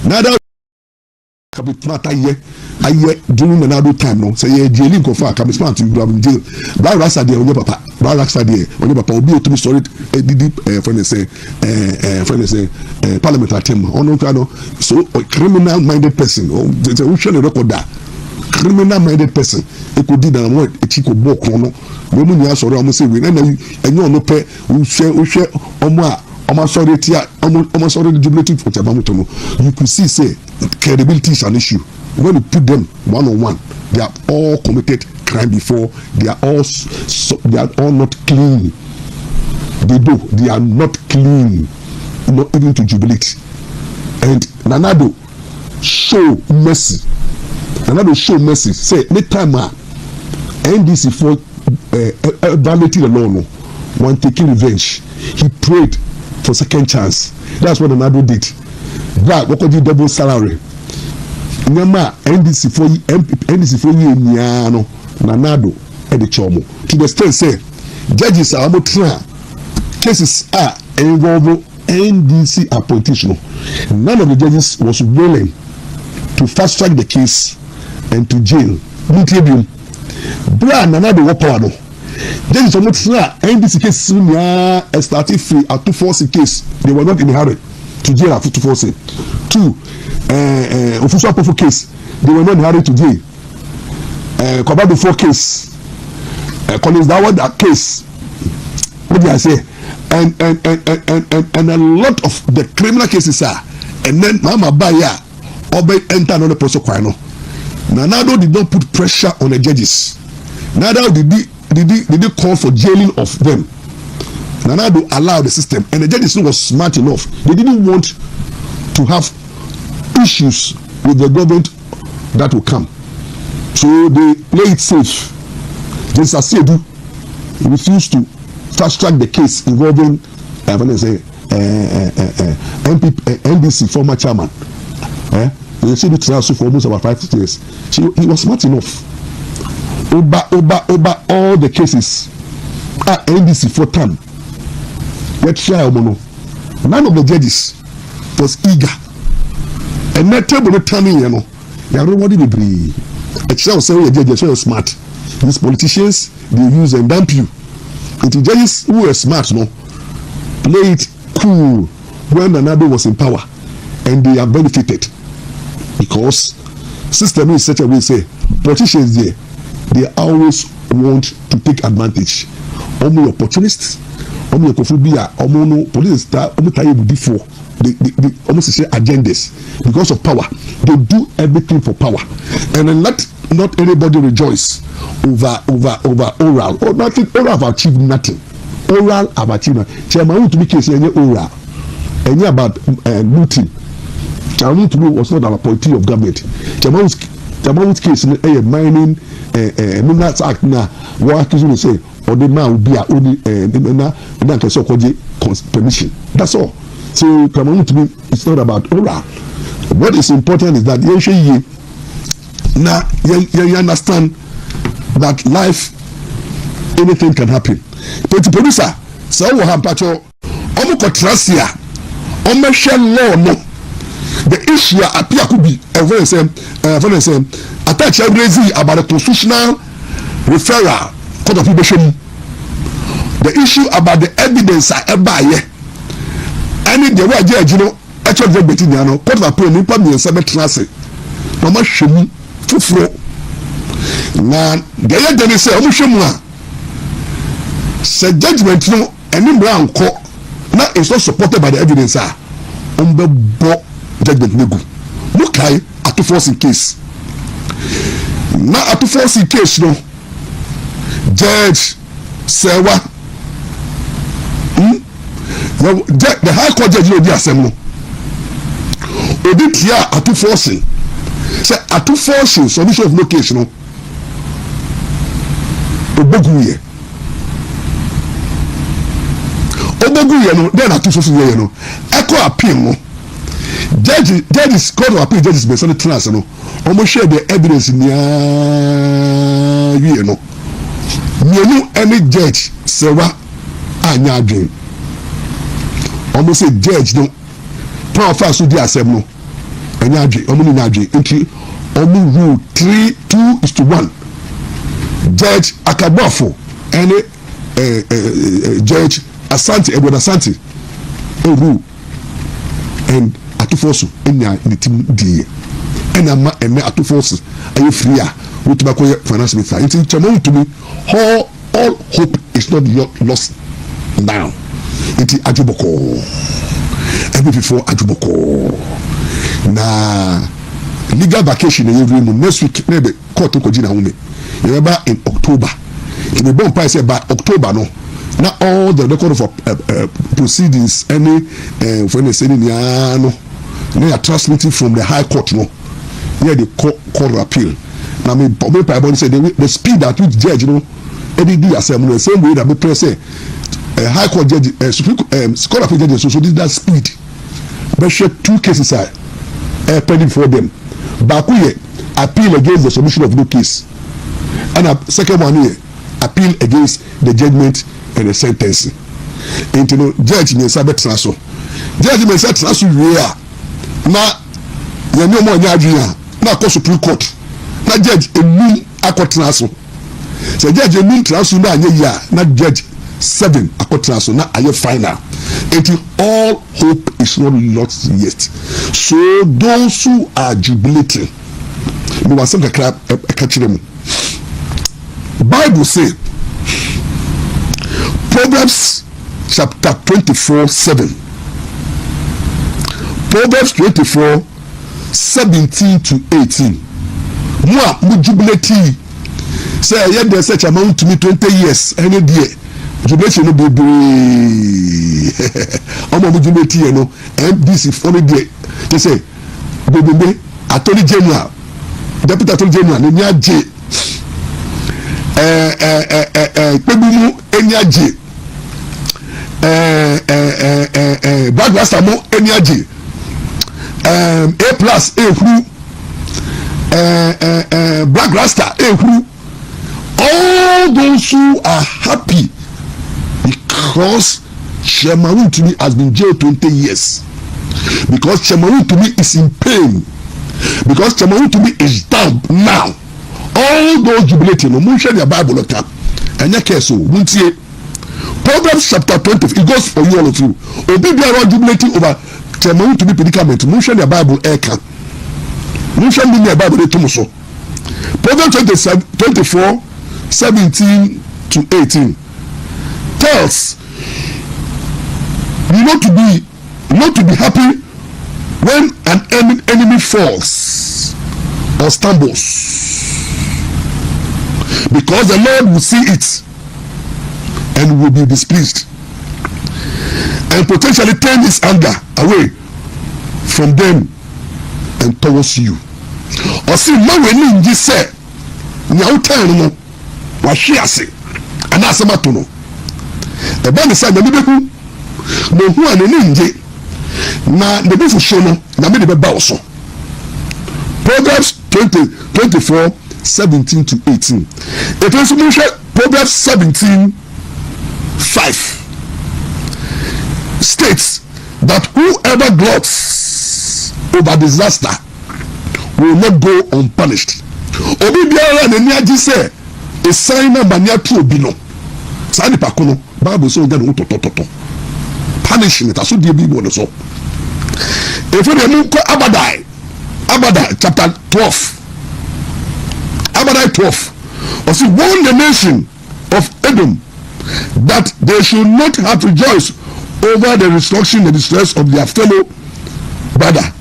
Nada Kabitmata ye during another time no say ye jailing ko fa kabitmata to do jail. Blak Rasta there on your papa. Blak Rasta there on your papa obi to be sorry friend say parliament attempt on no so a criminal minded person or the usual record that criminal minded person e could do that one e ko book no we mu nya sorry am say we na enyo no pe we share omo sorry tia omo sorry the jubilative for Chabamuto no you could see say credibility is an issue when you put them one on one. They are all committed crime before. They are all not clean. They are not clean, not even to jubilate. And Nanado show mercy. Say next time NDC for violating the law, no one taking revenge. He prayed for second chance. That's what Nanado did. That what could you double salary? Nyama NDC for you nyano Nanado at the chomo. To the extent say judges are about cases are involving NDC appointation. None of the judges was willing to fast track the case and to jail. Bra Nanado wapano. Judges are not NDC case soon started free at 240 case. They were not in a hurry to jail at 240. 2 official proof case, they were not in a hurry to jail. About the 4 case, Collins that was that case. What did I say? And a lot of the criminal cases are, and then Mama Baya obey enter another process. Nanado did not put pressure on the judges. Neither did they call for jailing of them. Nanado allowed the system, and the judges was smart enough. They didn't want to have issues with the government that will come, so they play it safe. Justice Asiedu refused to fast track the case involving NDC former chairman. They said it for almost about 5 years. He was smart enough. Over all the cases NDC for term. None of the judges was eager. And that table not turning, you know. Everybody will be. Actually, say the judges are smart. These politicians, they use and dump you. And the judges who are smart, no, play it cool when another was in power, and they are benefited because system is such a way. Say politicians there, they always want to take advantage. Only opportunists, only kophobia, only police star, only time before. They almost say agendas because of power. They do everything for power, and then not anybody rejoice over oral or nothing. Oral have achieved nothing. Oral have achieved nothing. Chairman to be case any oral, any about looting. Chairman to was not an appointee of government. Chairman's case a mining Minerals Act na what is say or the man will be only permission. That's all. So to me, it's not about oral. What is important is that you understand that life, anything can happen. But the producer, so we have patrol, trust here, law no. The issue appear could be a very same, attach everything about the constitutional referral court of probation. The issue about the evidence any the way judge actually very betting no court of appeal ni pa me sabe class mama hwemu fufuro na gaya deni say omo hwemu a say judgment no any brown court na is not supported by the evidence bo judgment nego no kai at force case na at force case no judge say what the high court judge will be assembly. Audit here at 240. Say at 240 submission of location. Oboguye no then at 240 no. Echo appeal no. Judges court of appeal judges based on the trans no. Almost share the evidence in you know. Any judge say what anya dream. Almost say judge no power fast to the assembly enyaje omo ni nyaje nti omo rule 3-2-1 Judge Akabafo and Judge Edward Asante rule and atufoso enya ni team die ena ma ene atufoso aye free a wotuma ko finance minister nti chamo to me all hope is not lost now nti ajuboko every before ajuboko na legal vacation every month next week maybe court ko jina home remember in October it be born price by October no now all the record of proceedings any for any saying no they are transmitting from the high court no near the court appeal now me probably say the speed at which judge you know any assembly the same way that me press say high court judge supreme court appeal judge so this that speed but share 2 cases are pending for them back here appeal against the submission of no case and a second one here appeal against the judgment and the sentencing and you know judge me say better so judge me say so where na ya no mo nya adwia na ko supreme court na judge enu akotena so so judge enu traso na anya ya na judge 7 akotena so na aye final until all hope is not lost yet so those who are jubilating me was some kakra ekachirem Bible say Proverbs chapter 24:7 Proverbs 24:17-18 Moi jubilate say ye dey search amount to me 20 years any day jubilation no be omo jubilate you know MDC for me dey they say bebe attorney general deputy attorney general ni aje pebumu enyaje Blak Rasta mo enyaje A+ ehuru Blak Rasta ehuru all those who are happy because Chairman to me has been jailed 20 years because Chairman to me is in pain because Chairman to me is down now all those jubilating no mun share their Bible up and your case so muntie Proverbs chapter 20 it goes for you all of you obi biara jubilating over Chairman to be predicament mun share their Bible eka mun share their Bible to so Proverbs 24:17-18 tells you not to be happy when an enemy falls or stumbles because the Lord will see it and will be displeased and potentially turn his anger away from them and towards you or see no we need this say nyao tan no wa hwe ase ana asemato no e ba ne say na beku no hu an ni nje na de be fu so no na me de be ba wo so Proverbs 24:17-18 it is Proverbs 17:5 states that whoever gloats over disaster will not go unpunished obi biara na ni agi say a sign na mania to obi no sa ni pakono Bible so get no totototo punishment aso die bi bo so if we mu ko Abadai chapter 12 Abadai 12 or see warn the nation of Edom that they should not have rejoiced over the destruction and distress of their fellow brother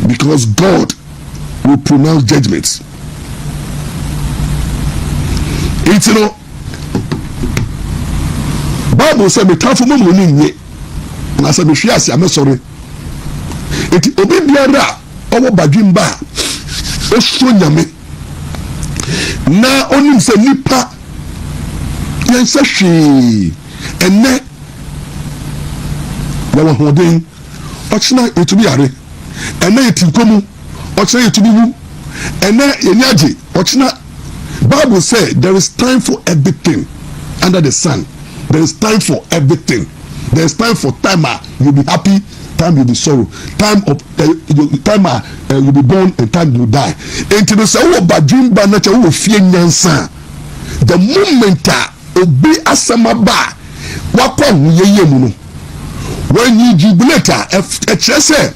because God will pronounce judgments. It's you know Bible said me tafu mo ni nye na say me hwe ase am sorry eti obi biara owo badwimba o so nyame na onim se nipa yen se hwe enne na wo hoden ochina etubi yare enne etinkomu ochina etubi wu enne yenyaje ochina Bible said there is time for everything under the sun. There is time for everything. There is time for time you'll be happy. time you be sorrow, time you be born and time you die. Enti no say wo ba dwumba na che wo fie nyansa. The moment obi asama ba wakwa huyeye mu no, when you jubilate a say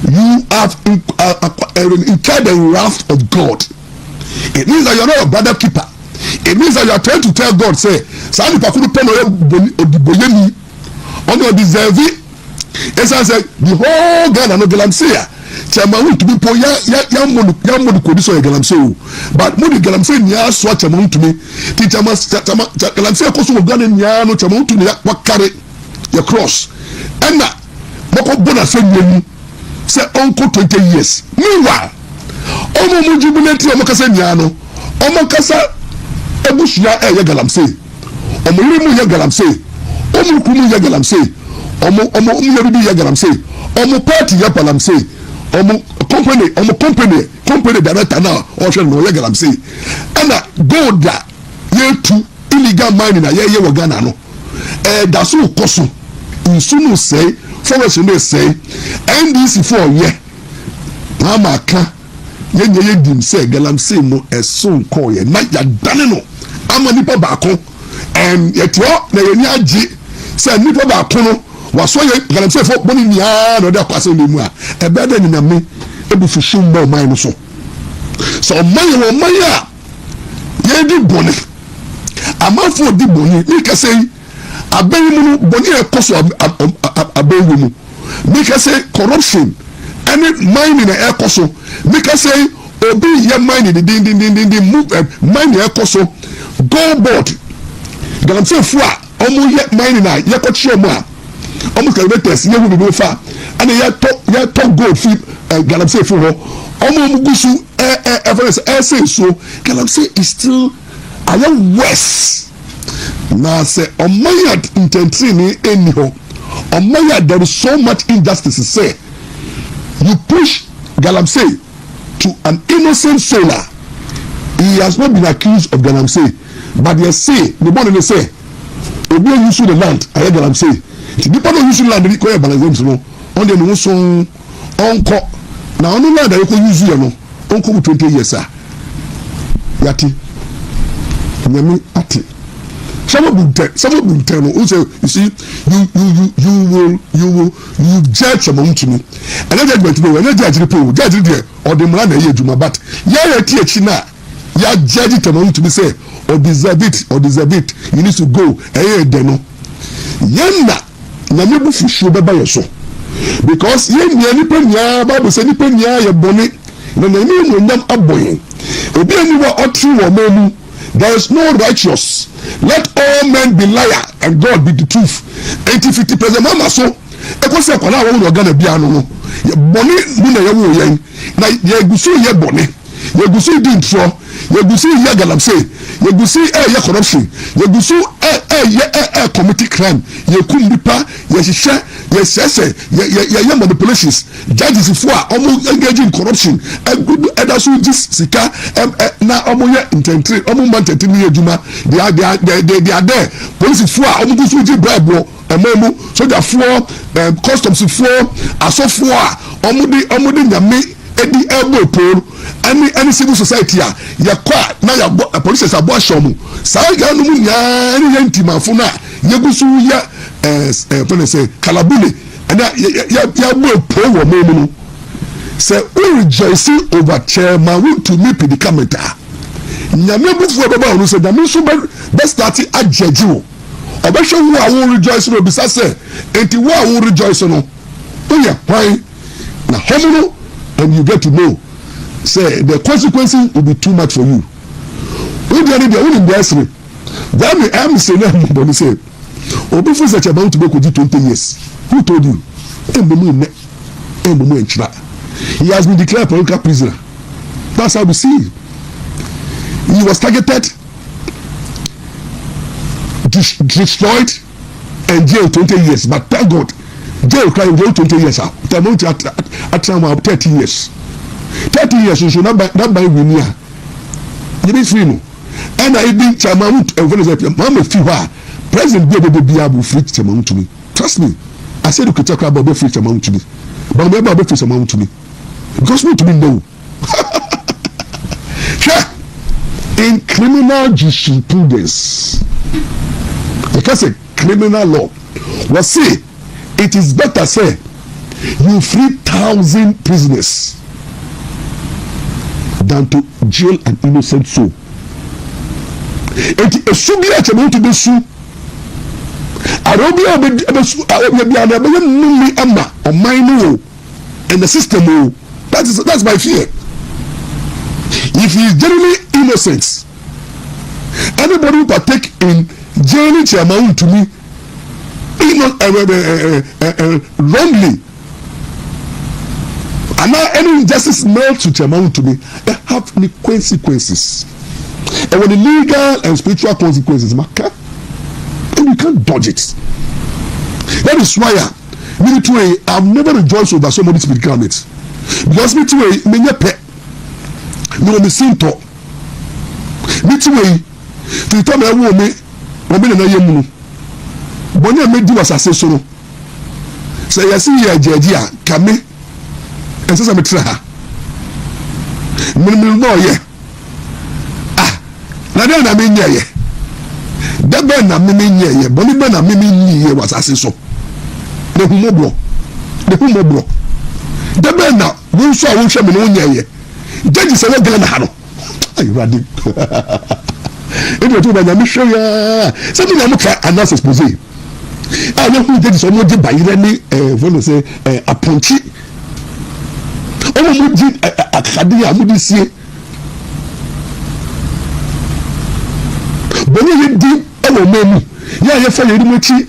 you have incurred the wrath of God. It means that you are not a brother keeper. It means that you are trying to tell God, say, Sani Pakuru Pen Odiboyemi, on your deserve it. As I said, the whole Ghana no Galamsea. Chamawu to be po yamodu kodiso ya Galamsea. But Modi Galamsea nya swa chamawu to me. Ti Galamsea koso mo Ghana nya no chamawu to me wakare your cross. And na moko bona fe nyenu. Say uncle 20 years. Meanwhile, omo mo jubilate omo kasa nya no. Omo kasa ebushia ya Galamsea. Omo limu ya Galamsea. Omo kumu ya Galamsea. Omo yaribi ya Galamsea. Omo party ya Galamsea. Omo company director now or no ya Galamsea. And gold da ye to illegal mining na ye wa Ghana no. That's so koso. Insunu say forest no say NDC for ye. Na maka ye dim say Galamsea no eson ko ye na ya dane no. Ama nipa baako yeto na ye ni agi say nipa baako no waso ye Galamsea fo boni nia no de kwase ni mu a ebe da ni na me ebufu shumba man no so man wo man ya ye di boni amafo di boni ni ka say aben mu no boni e koso aben mu ni ka say corruption any mine na e koso ni ka say obi ye mine di move mine e koso go board Galamsea fu a omo ye mine na ye ko chie mu a omo calculators ye hu bi fa and ye to gold fi Galamsea fu ho omo gusu say so Galamsea is still aya worse na say omaya intentry ni eni ho omaya there is so much injustice say you push Galamsea to an innocent soul. He has not been accused of Galamsea, but they say the body they say obi use the land I Galamsea. The people don't use land they call it balance no. On the no so onko na onu land they go use you no. Onko 20 years sir. Yati. Nyame ati. Some of them tell no. You see, you judge among to me. And then judgment no. When you judge the people, judge there or the man na juma but ya tie na ya judge it among to me say or deserve it. You need to go. De no. Yenda na me bu fushu beba yeso. Because ye ni penya Bible say ni penya ye boni. Na na ni mo nyam aboyin. Obi ani wa otri wo mamu. There is no righteous. Let all men be liar and God be the truth. 80-50% mama so eko se kwa na wo Ghana bia no ye boni mu na ye wo yen na ye gusu ye boni ye gusu di ntro ye gusu ye Galamsea ye gusu ye corruption ye gusu ye committee crime ye kum nipa ye hihye ye sese ye manipulations judges for omo engage in corruption edaso dis sika na omo ye intentry omo mantete ni adwuma they are there police for omo gusu di bribe ememu soldier for customs for asofo omo de nyame edi elbow pole any civil society ya kwa na ya police abo shomu sa ga no mu nya any yantimafo na yegusu ya say kalabule and ya bo pole wo memu no say we rejoice over chairman who to me predicament nyame bufu baba onu say nyame so be start ajeje wo obehwe wo a wo rejoice no bisa say enti wo a wo rejoice no o ya kwan na homo and you get to know say the consequences will be too much for you. When they are in the nursery, that me am saying nobody say obi for such about to go 20 years. Who told you? He has been declared political prisoner. That's how we see him. He was targeted, destroyed, and jailed 20 years. But thank God, jail crime jail 20 years out. The amount at time of 30 years. 30 years you should not buy Winia. You be free no. And I been chairman when is Mama Fiwa. President be able to be able free chairman to me. Trust me. I said you could talk about free amount to me, but maybe about free amount to me because me to me no. In criminal jurisprudence, because a criminal law will say it is better say you free 1,000 prisoners than to jail an innocent soul. It is so great amount to be so. I don't be able to mine and the system. That's my fear. If he is genuinely innocent, anybody who partake in jailing to amount to me wrongly, and now any injustice made to amount to me, they have any consequences. And when the legal and spiritual consequences matter, and you can't dodge it. That is why I've never rejoiced over somebody's spiritual needs. Because me too, me pet. No me sinto me tiwe to tell me wo me na yemu boni me di wasase so no say yesi ye jeje a kame ensesa me tra ha me no ye na de na me nye ye de be na me nye ye boni be na me nye ye wasase so de humobro de be na wo so a wo hwe me no nye ye judge say we gele na ha no ayi radi edo to ba na me hwe ya say me na mo try announce expose ah no who judge so mo je bayire ni follow say aponchi o mo ji akade ya mo di sie boni ye di e wo memu ya fa ye di mo chi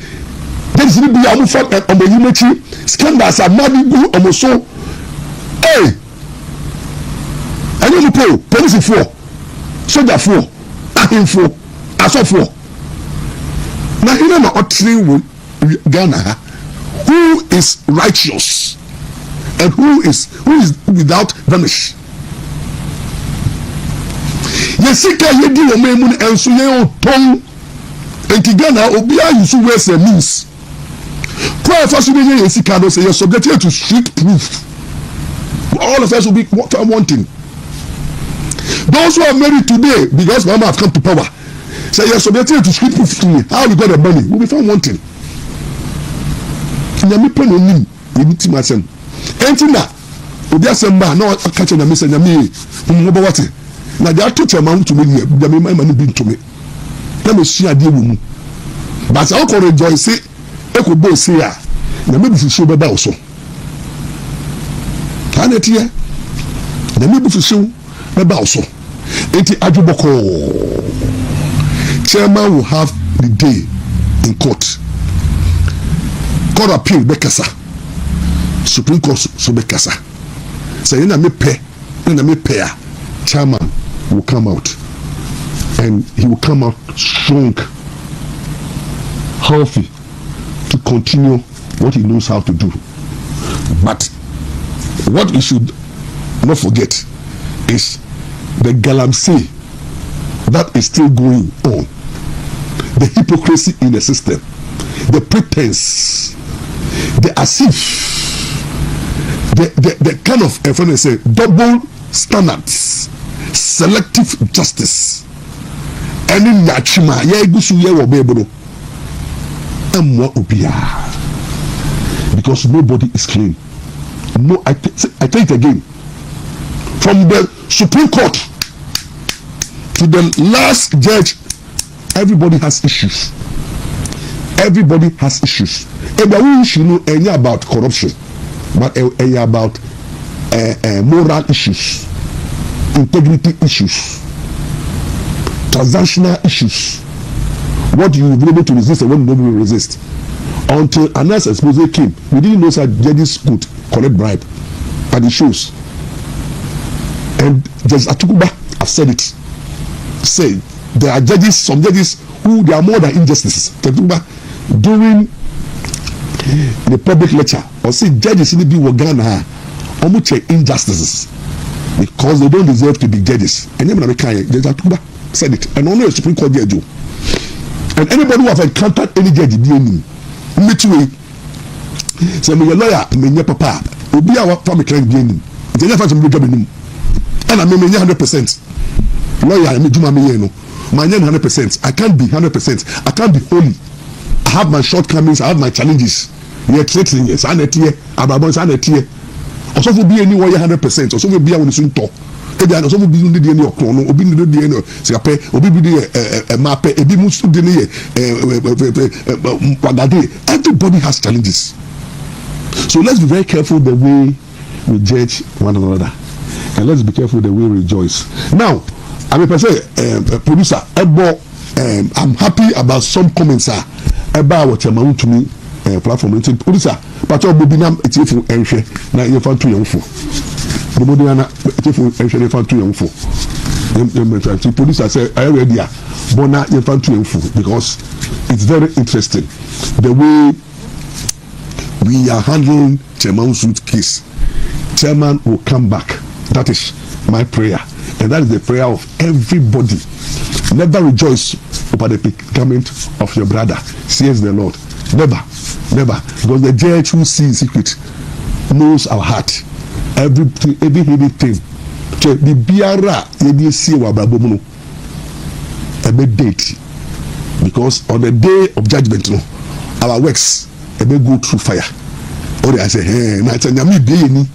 judge ni bi ya mo fa o mo yi mo chi scandals amadi gu o mo so ẹni mo po police for soldier for ahemfo asofo na ina na otri wo Ghana who is righteous and who is without blemish. Yesika yedi wo memu enso ye oton enti Ghana obi ayusu ways and means kwa fa so be yesika do say you subject to strict proof. All of us will be wanting. Those who are married today, because Mama have come to power, say you're subjected to script proof to me. How you got the money? Will be found wanting. Nyami pen onim, ebi ti ma sem. Enti na, obi asem ba na catch na me say nyami, mo bo wate. Na dia to chema to me, nyami ma no bi to me. Na me sua de wo mu. But I ko rejoice, e ko bo say a, nyami bi fi be ba so. Kanetie, nyami bi fi be ba so. Enti adwoboko. Chairman will have the day in court. Court appeal bekasa. Supreme Court so bekasa. Say na me pay, chairman will come out and he will come out strong, healthy to continue what he knows how to do. But what we should not forget is the galamsey that is still going on, the hypocrisy in the system, the pretense, the as if, the kind of, if I say, double standards, selective justice, and in Yachima, because nobody is clean. No, I tell it again. From the Supreme Court to the last judge, everybody has issues. Everybody has issues. And the issue know any about corruption, but any about moral issues, integrity issues, transactional issues. What you will be able to resist and what you will not resist. Until unless expose came, we didn't know that judges could collect bribe, but it shows. And Judge Atukuba have said it. Say there are judges, some judges who they are more than injustices. Atukuba during the public lecture or say judges in the Ghana almost check injustices because they don't deserve to be judges. And then Judge Atukuba said it, and only a Supreme Court judge. And anybody who have encountered any judge, say me lawyer me nye papa obi a wa me client bi nim nti nya fa so me dwa benim and I me nya 100% lawyer me djuma me ye no my 100%. I can't be 100%. I can't be holy. I have my shortcomings. I have my challenges. You're treating yes, I net here. Ababon sa net here. Also for be anywhere 100%. Also for be when soon talk. Ebi also for be no dey any okron no. Obi no dey any se ape. Obi be dey map. Ebi mu stu dey ne everybody has challenges. So let's be very careful the way we judge one another, and let's be careful the way we rejoice. Now. I mean, per se, producer, I'm happy about some comments about what you're to me platform. Producer, but you're moving it's if you ensure now you're found too young for. The Modiana, if you ensure you're found too young for. The producer said, I already are, but now you're found too young for because it's very interesting the way we are handling Chairman Suit case. Chairman will come back. That is my prayer. And that is the prayer of everybody. Never rejoice over the predicament of your brother, says the Lord. Never, never. Because the judge who sees in secret knows our heart. Every hidden thing. The biara you see wa brabomuno. A date. Because on the day of judgment, no, our works go through fire. Or I say, hey, na tanya mi be ni.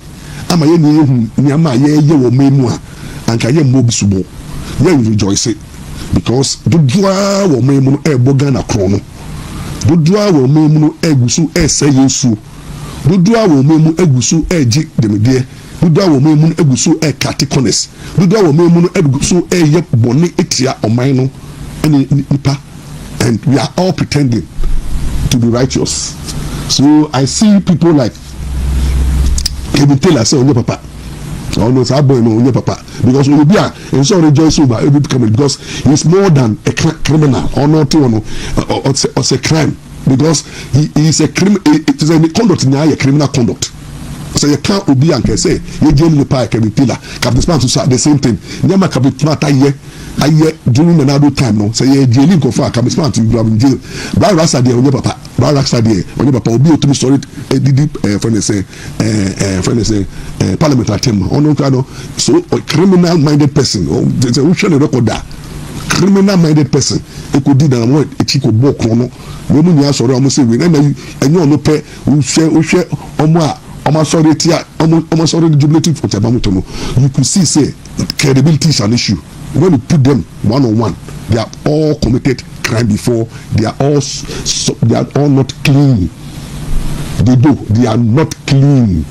Ama ye ni nyama ye wo memu a. Anka ye mo bisubo ye rejoice because dodua wo memu no eboga na krono dodua wo memu no egusu ese yesu dodua wo memu egusu eji demede dodua wo memu no egusu catechonist dodua wo memu no egusu ye boni etia oman no ene nipa, and we are all pretending to be righteous. So I see people like Kevin Taylor say onye papa almost our boy no papa because we be and so rejoice over every coming because he's more than a criminal or not or a crime because he is a criminal. It is a conduct now a criminal conduct. So you can't be and can say you jail the park can be pillar captain span to the same thing never can be matter here during another time no say you jailing go for captain span to grab in jail Blak Rasta there on your papa Blak Rasta there on your papa will be to be sorry friend say parliamentary term on no so a criminal minded person or there's a usually record that criminal minded person it could do that one a chico book no when you are sorry almost say we and you no pay we share omo almost already jubilating for Tabamutono. You could see say credibility is an issue. When you put them one on one, they are all committed crime before. They are all not clean. They are not clean,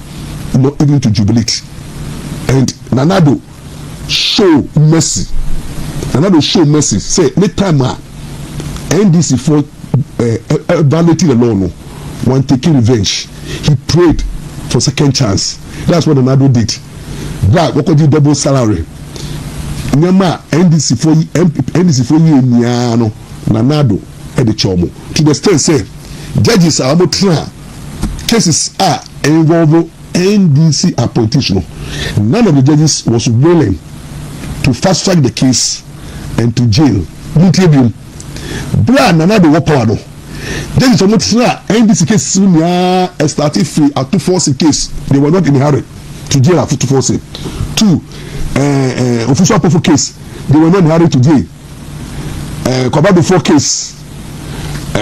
not even to jubilate. And Nanado show mercy. Say next time NDC for violating the law, no one taking revenge. He prayed for second chance. That's what Nanado did. That what could you double salary? Nyama NDC for you niano Nanado at the chomo. To the extent say judges are about cases are involving NDC appointation. None of the judges was willing to fast track the case and to jail. Bra Nanado wapano. Then it's almost NDC case started free at 240 case. They were not in a hurry to jail at 240. Two, official proof case. They were not in a hurry to jail. About the 4 case.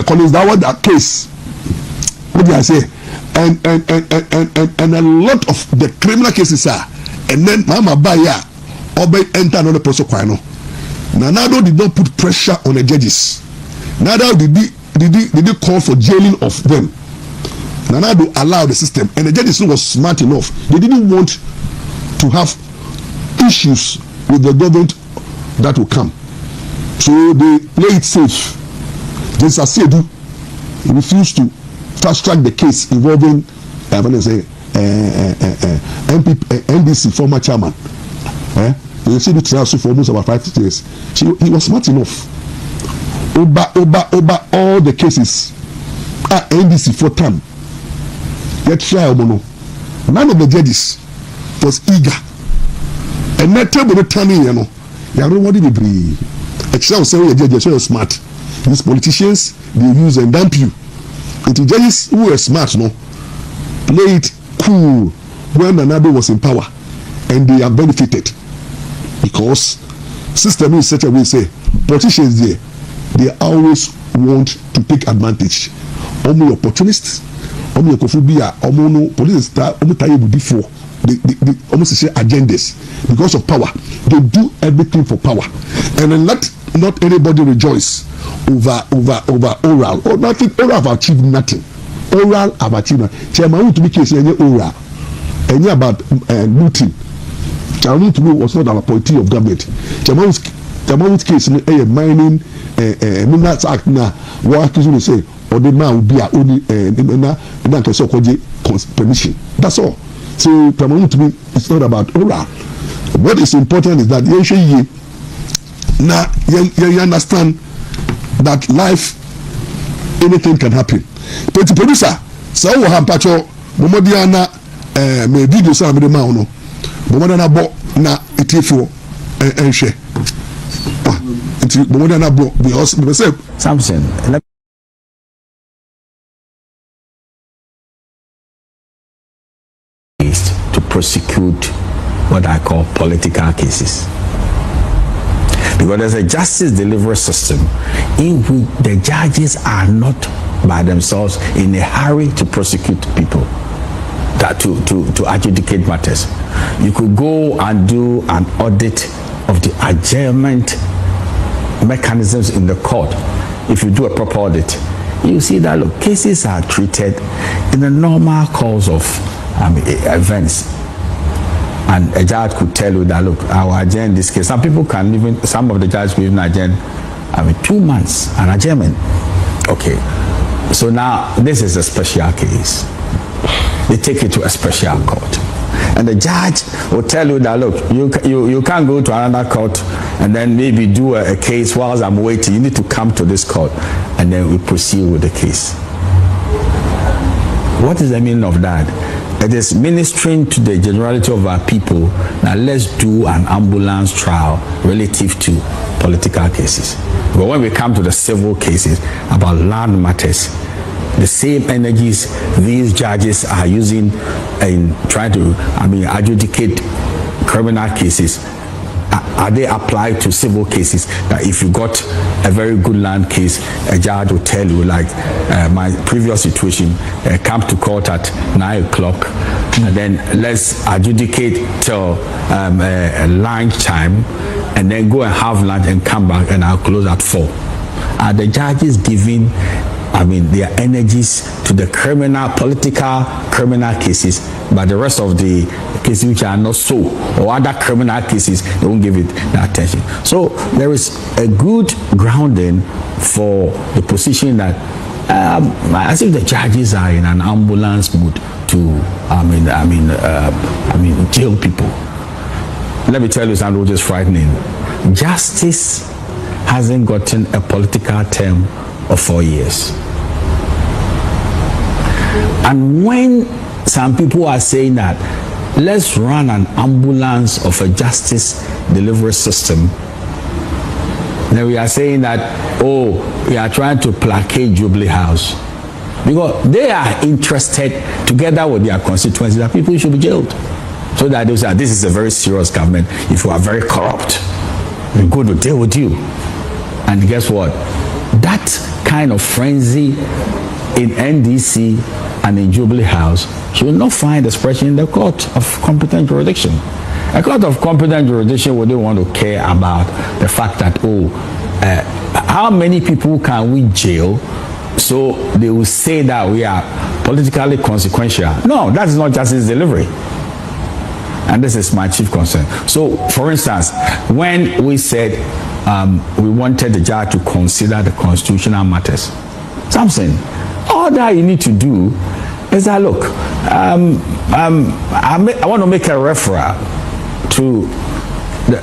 Collins that case. What did I say? And a lot of the criminal cases are. And then Mama Baya Obey enter another person. Nanado did not put pressure on the judges. Neither did he call for jailing of them. Nanado allowed the system, and the judges was smart enough. They didn't want to have issues with the government that will come, so they play it safe. Justice Asedu refused to fast track the case involving NDC former chairman. They see the trial for almost about 5 years. He was smart enough. Over all the cases NDC for term. Yet trial mono. None of the judges was eager. And that table the turning, you know. You are nobody to be. Except say the judges are smart. These politicians they use and dump you. Into judges who are smart, no. play it cool when Nanabe was in power, and they have benefited because system is such a way say politicians there, they always want to take advantage. Only opportunists, only kofubia, no politics start, only time before they almost say agendas because of power. They do everything for power, and then not anybody rejoice over oral or nothing. Oral have achieved nothing. Oral have achieved nothing. Chairman to be case any oral, any about looting. Chairman to me was not an appointee of government. Chairman's case a mining Minerals Act na what you say or the man will be only na so called permission. That's all. So Chairman to me it's not about oral. What is important is that you understand that life anything can happen. But the producer so we have patrol Momodiana me video sa me de ma no Momodiana bo na etifo enhwe nti Momodiana bo because me say Samson to prosecute what I call political cases. Because there's a justice delivery system in which the judges are not by themselves in a hurry to prosecute people, to adjudicate matters. You could go and do an audit of the adjournment mechanisms in the court. If you do a proper audit, you see that look, cases are treated in the normal course of events. And a judge could tell you that, look, our adjourn this case. Some people can even, some of the judges will even adjourn, 2 months, an adjournment. Okay. So now, this is a special case. They take it to a special court. And the judge will tell you that, look, you can't go to another court and then maybe do a case whilst I'm waiting. You need to come to this court. And then we proceed with the case. What is the meaning of that? It is ministering to the generality of our people. Now let's do an ambulance trial relative to political cases. But when we come to the civil cases about land matters, the same energies these judges are using in trying to, adjudicate criminal cases, are they applied to civil cases? That if you got a very good land case, a judge will tell you, like my previous situation, come to court at 9 o'clock, and then let's adjudicate till lunch time, and then go and have lunch and come back, and I'll close at 4. Are the judges giving their energies to the political criminal cases, but the rest of the cases which are not so, or other criminal cases, they won't give it the attention. So there is a good grounding for the position that as if the judges are in an ambulance mood to jail people. Let me tell you something which is frightening. Justice hasn't gotten a political term of 4 years. And when some people are saying that let's run an ambulance of a justice delivery system, then we are saying that, we are trying to placate Jubilee House. Because they are interested, together with their constituencies, that people should be jailed. So that they say, this is a very serious government. If you are very corrupt, we're going to deal with you. And guess what? That kind of frenzy in NDC and in Jubilee House should not find expression in the court of competent jurisdiction. A court of competent jurisdiction would want to care about the fact that, how many people can we jail? So they will say that we are politically consequential. No, that is not justice delivery. And this is my chief concern. So, for instance, when we said we wanted the judge to consider the constitutional matters, Samson, all that you need to do is that, look, I want to make a referral to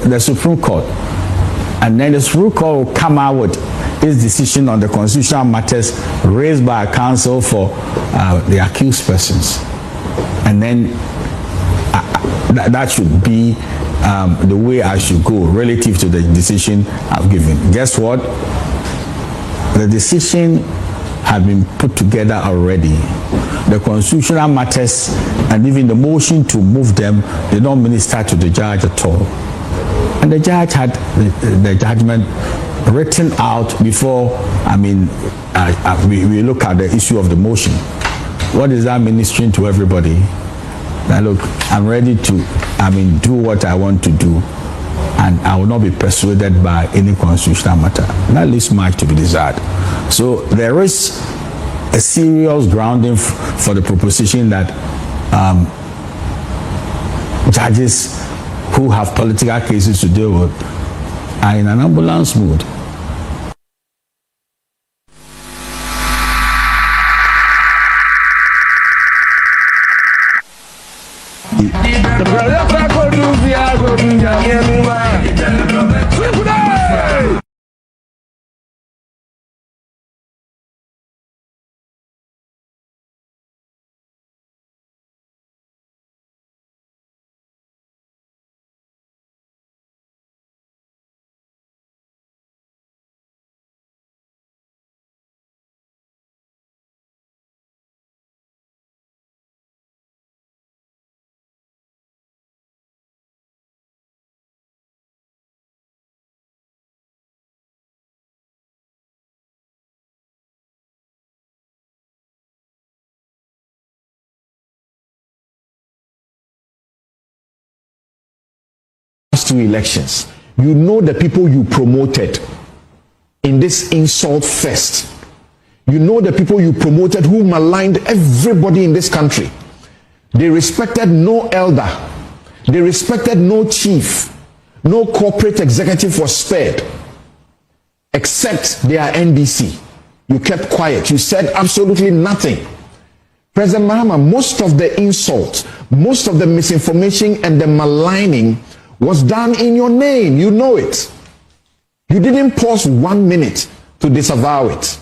the Supreme Court, and then the Supreme Court will come out with its decision on the constitutional matters raised by a counsel for the accused persons. And then that should be the way I should go relative to the decision I've given. Guess what? The decision had been put together already the constitutional matters and even the motion to move them did not minister to the judge at all. And the judge had the judgment written out before, we look at the issue of the motion. What is that ministering to everybody? That look, I'm ready to, do what I want to do, and I will not be persuaded by any constitutional matter. That leaves much to be desired. So there is a serious grounding for the proposition that judges who have political cases to deal with are in an ambulance mood. Two elections, you know the people you promoted in this insult fest. You know the people you promoted who maligned everybody in this country. They respected no elder. They respected no chief. No corporate executive was spared except their NBC. You kept quiet. You said absolutely nothing. President Mahama, most of the insult, most of the misinformation and the maligning was done in your name. You know it. You didn't pause 1 minute to disavow it.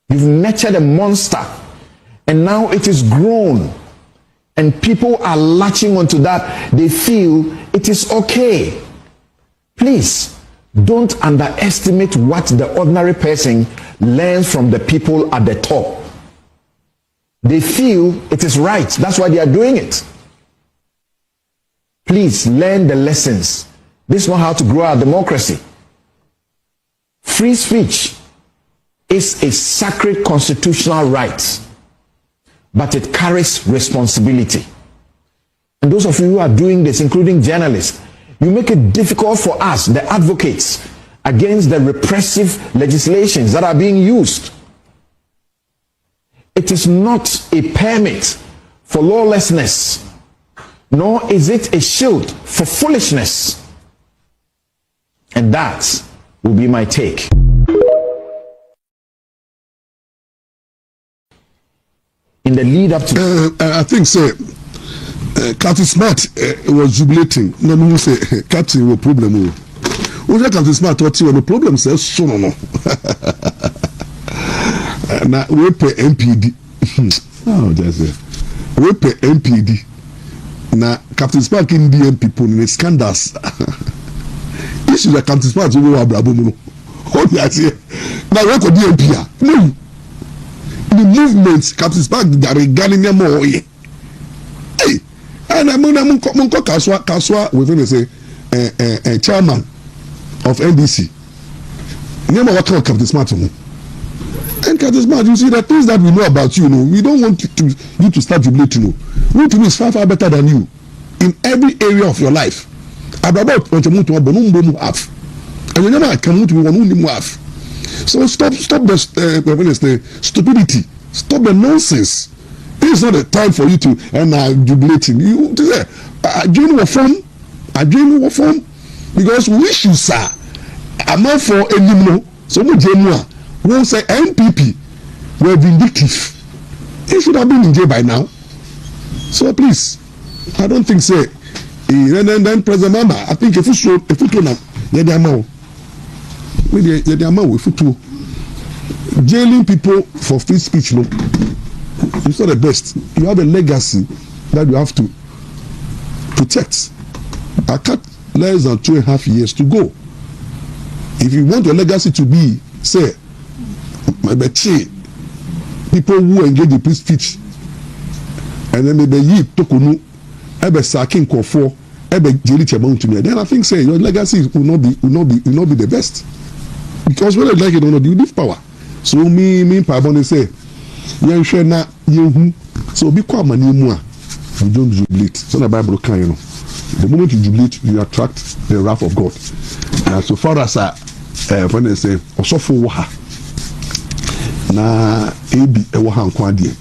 You've nurtured a monster, and now it is grown, and people are latching onto that. They feel it is okay. Please don't underestimate what the ordinary person learns from the people at the top. They feel it is right. That's why they are doing it. Please learn the lessons. This is not how to grow our democracy. Free speech is a sacred constitutional right, but it carries responsibility. And those of you who are doing this, including journalists, you make it difficult for us, the advocates, against the repressive legislations that are being used. It is not a permit for lawlessness, nor is it a shield for foolishness. And that will be my take. In the lead up to... I think, sir, Captain Smart was jubilating. No, no, say, Captain, no problem. Oja Captain Smart, what you no problem, sir, so no. Now, we pay MPD. Oh, that's it. We pay MPD. Now, Captain Smart in DM people in the scandals. This is a Captain Smart who will have Brabo. Oh, yes, yeah. Now, what could DMP? No. The movements, Captain Smart, that are regarding them more. Hey, and I'm going to Kaswa, we're going to say, chairman of NBC. Never what Captain Smart. And Captain Smart, you see the things that we know about you, we don't want you to start jubilating. We want to be far better than you in every area of your life. About what you want to have. And you never come to one have. So stop the stupidity. Stop the nonsense. This is not the time for you to jubilating. You dream of form because we should, sir. I'm not for any more. So much genuine. Won't say NPP were vindictive. He should have been in jail by now. So please, I don't think so. And then President Mama, I think if you show now, the amount jailing people for free speech, no, it's not the best. You have a legacy that you have to protect. I cut less than 2.5 years to go. If you want your legacy to be, say, people who engage in free speech and then maybe yi tokunu ebe sacking kofo ebe jeli chema to me, then I think say your legacy will not be the best, because whether you like it or not, you give power. So me pardon say yen hwe na yehu so be kwa mani mu a you don't jubilate. So the Bible can, you know, the moment you jubilate you attract the wrath of God. And so far as when they say osofo wo ha na ebi e wo ha nkwa de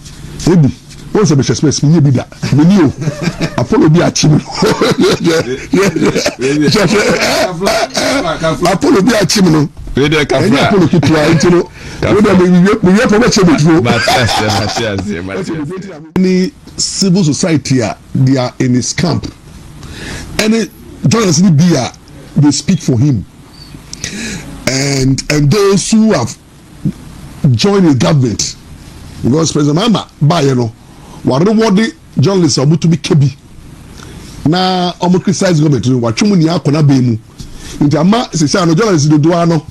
ebi wọ́n sọ bẹ̀ṣẹ̀ space mi ní ebi da mi ní o apollo bi àchi mi apollo bi àchi mi no ẹni apollo kìtìwá ẹni tí no wọ́n dẹ̀ mi yẹ fọwọ́ ṣe mi dúró. ní civil society they are in his camp any journalists ni bi they speak for him and those who have joined the government, because President Mahama báyẹn no wà reward journalists ọmọ tó bí kébi na ọmọ criticize government no wà twẹ́mu ní akọ̀nà bẹ́ẹ̀ mu nti ama sisi àná journalists dodo ano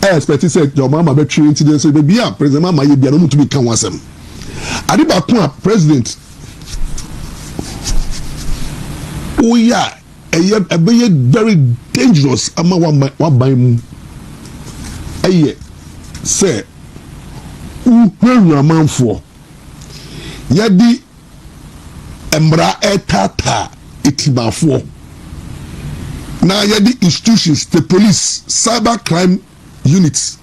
expect say jọ Mahama bẹ twẹ́ nti dẹ́ sẹ́ bẹ́ẹ̀ bí a President Mahama yẹ bí a ọmọ tó bí kàn wọ́n sẹ́m adébàkún a president ó yà ẹbẹ yẹ very dangerous ama wà ban mu ẹyẹ sẹ wúhùwù amanfoɔ yɛde mmara ɛtaataa etimafoɔ na yɛde institutions the police cyber crime units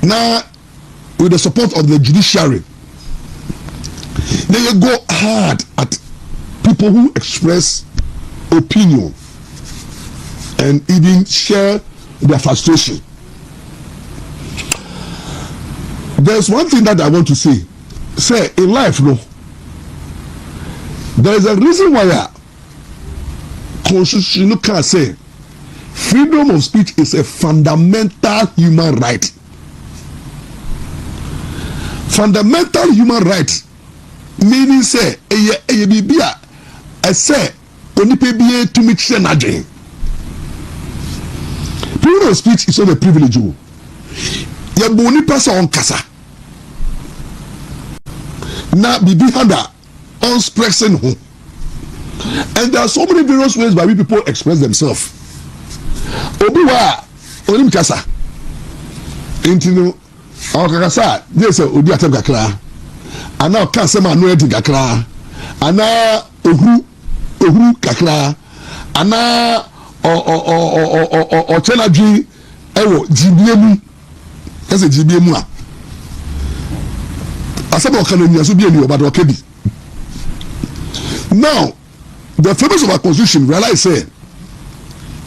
na with the support of the judiciary they go hard at people who express opinion and even share their frustration. There's one thing that I want to say. Say in life, no, there is a reason why constitution can say freedom of speech is a fundamental human right. Fundamental human right meaning say eye bibia say onipa bia to me share n'adwen. Freedom of speech is not a privilege. Ye bo onipa sa on kasa na bibi hada unspressing ho, and there are so many various ways by which people express themselves. Obi wa onim kasa intino akakasa yes odi atem kakra ana o kan sema no edi kakra ana ohuru kakra ana o chenadwi ewo jibiemu ese jibiemu a asaba okano nyaso bi eni obado okebi. Now the purpose of our constitution realize say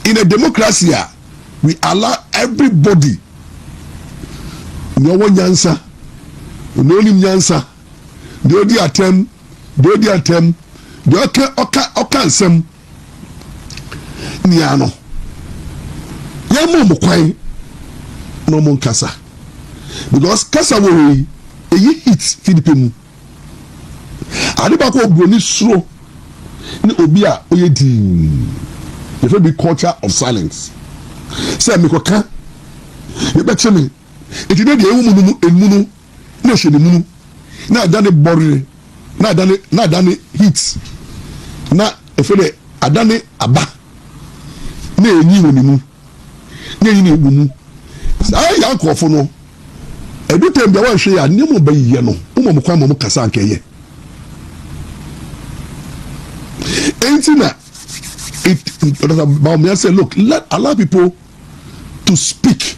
in a democracy we allow everybody no one nyansa no nim nyansa do di atem do oka nsem nia no yamo mo kwan no mo kasa because kasa wo eyi hit Philippine adibako ogboni suro ni obi a oyedi the very culture of silence say me koka e be cheme e ti dey ewu munu na hwede munu na adane borre na adane hit na efele adane aba na enyi woni mu na enyi na egbu mu sai ya nkofo no edu tem bia wa hwe ya ne mo bayiye no mo kwan mo kasa ankeye entina it say look, allow people to speak,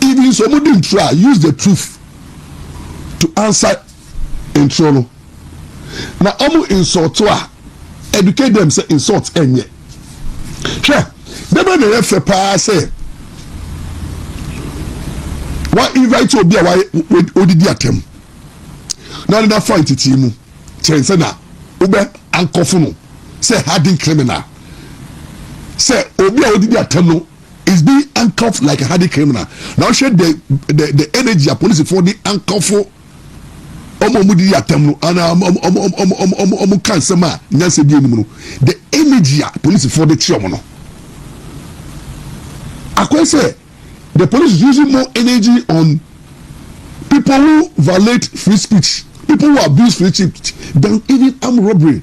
even somebody didn't try, use the truth to answer in trouble. Now omu insult to educate them say insult enye sure never the refer pa say what invite to be a odidi atem na na fight team chense na ube ankofo no say hardened criminal say obi a odidi atem no is being handcuffed like a hardened criminal. Now share the energy a police for the handcuffo omomudi atem no ana kan sema nyanse bi enimu no the energy a police for the chiom no akwa say the police is using more energy on people who violate free speech, people who abuse free speech, than even armed robbery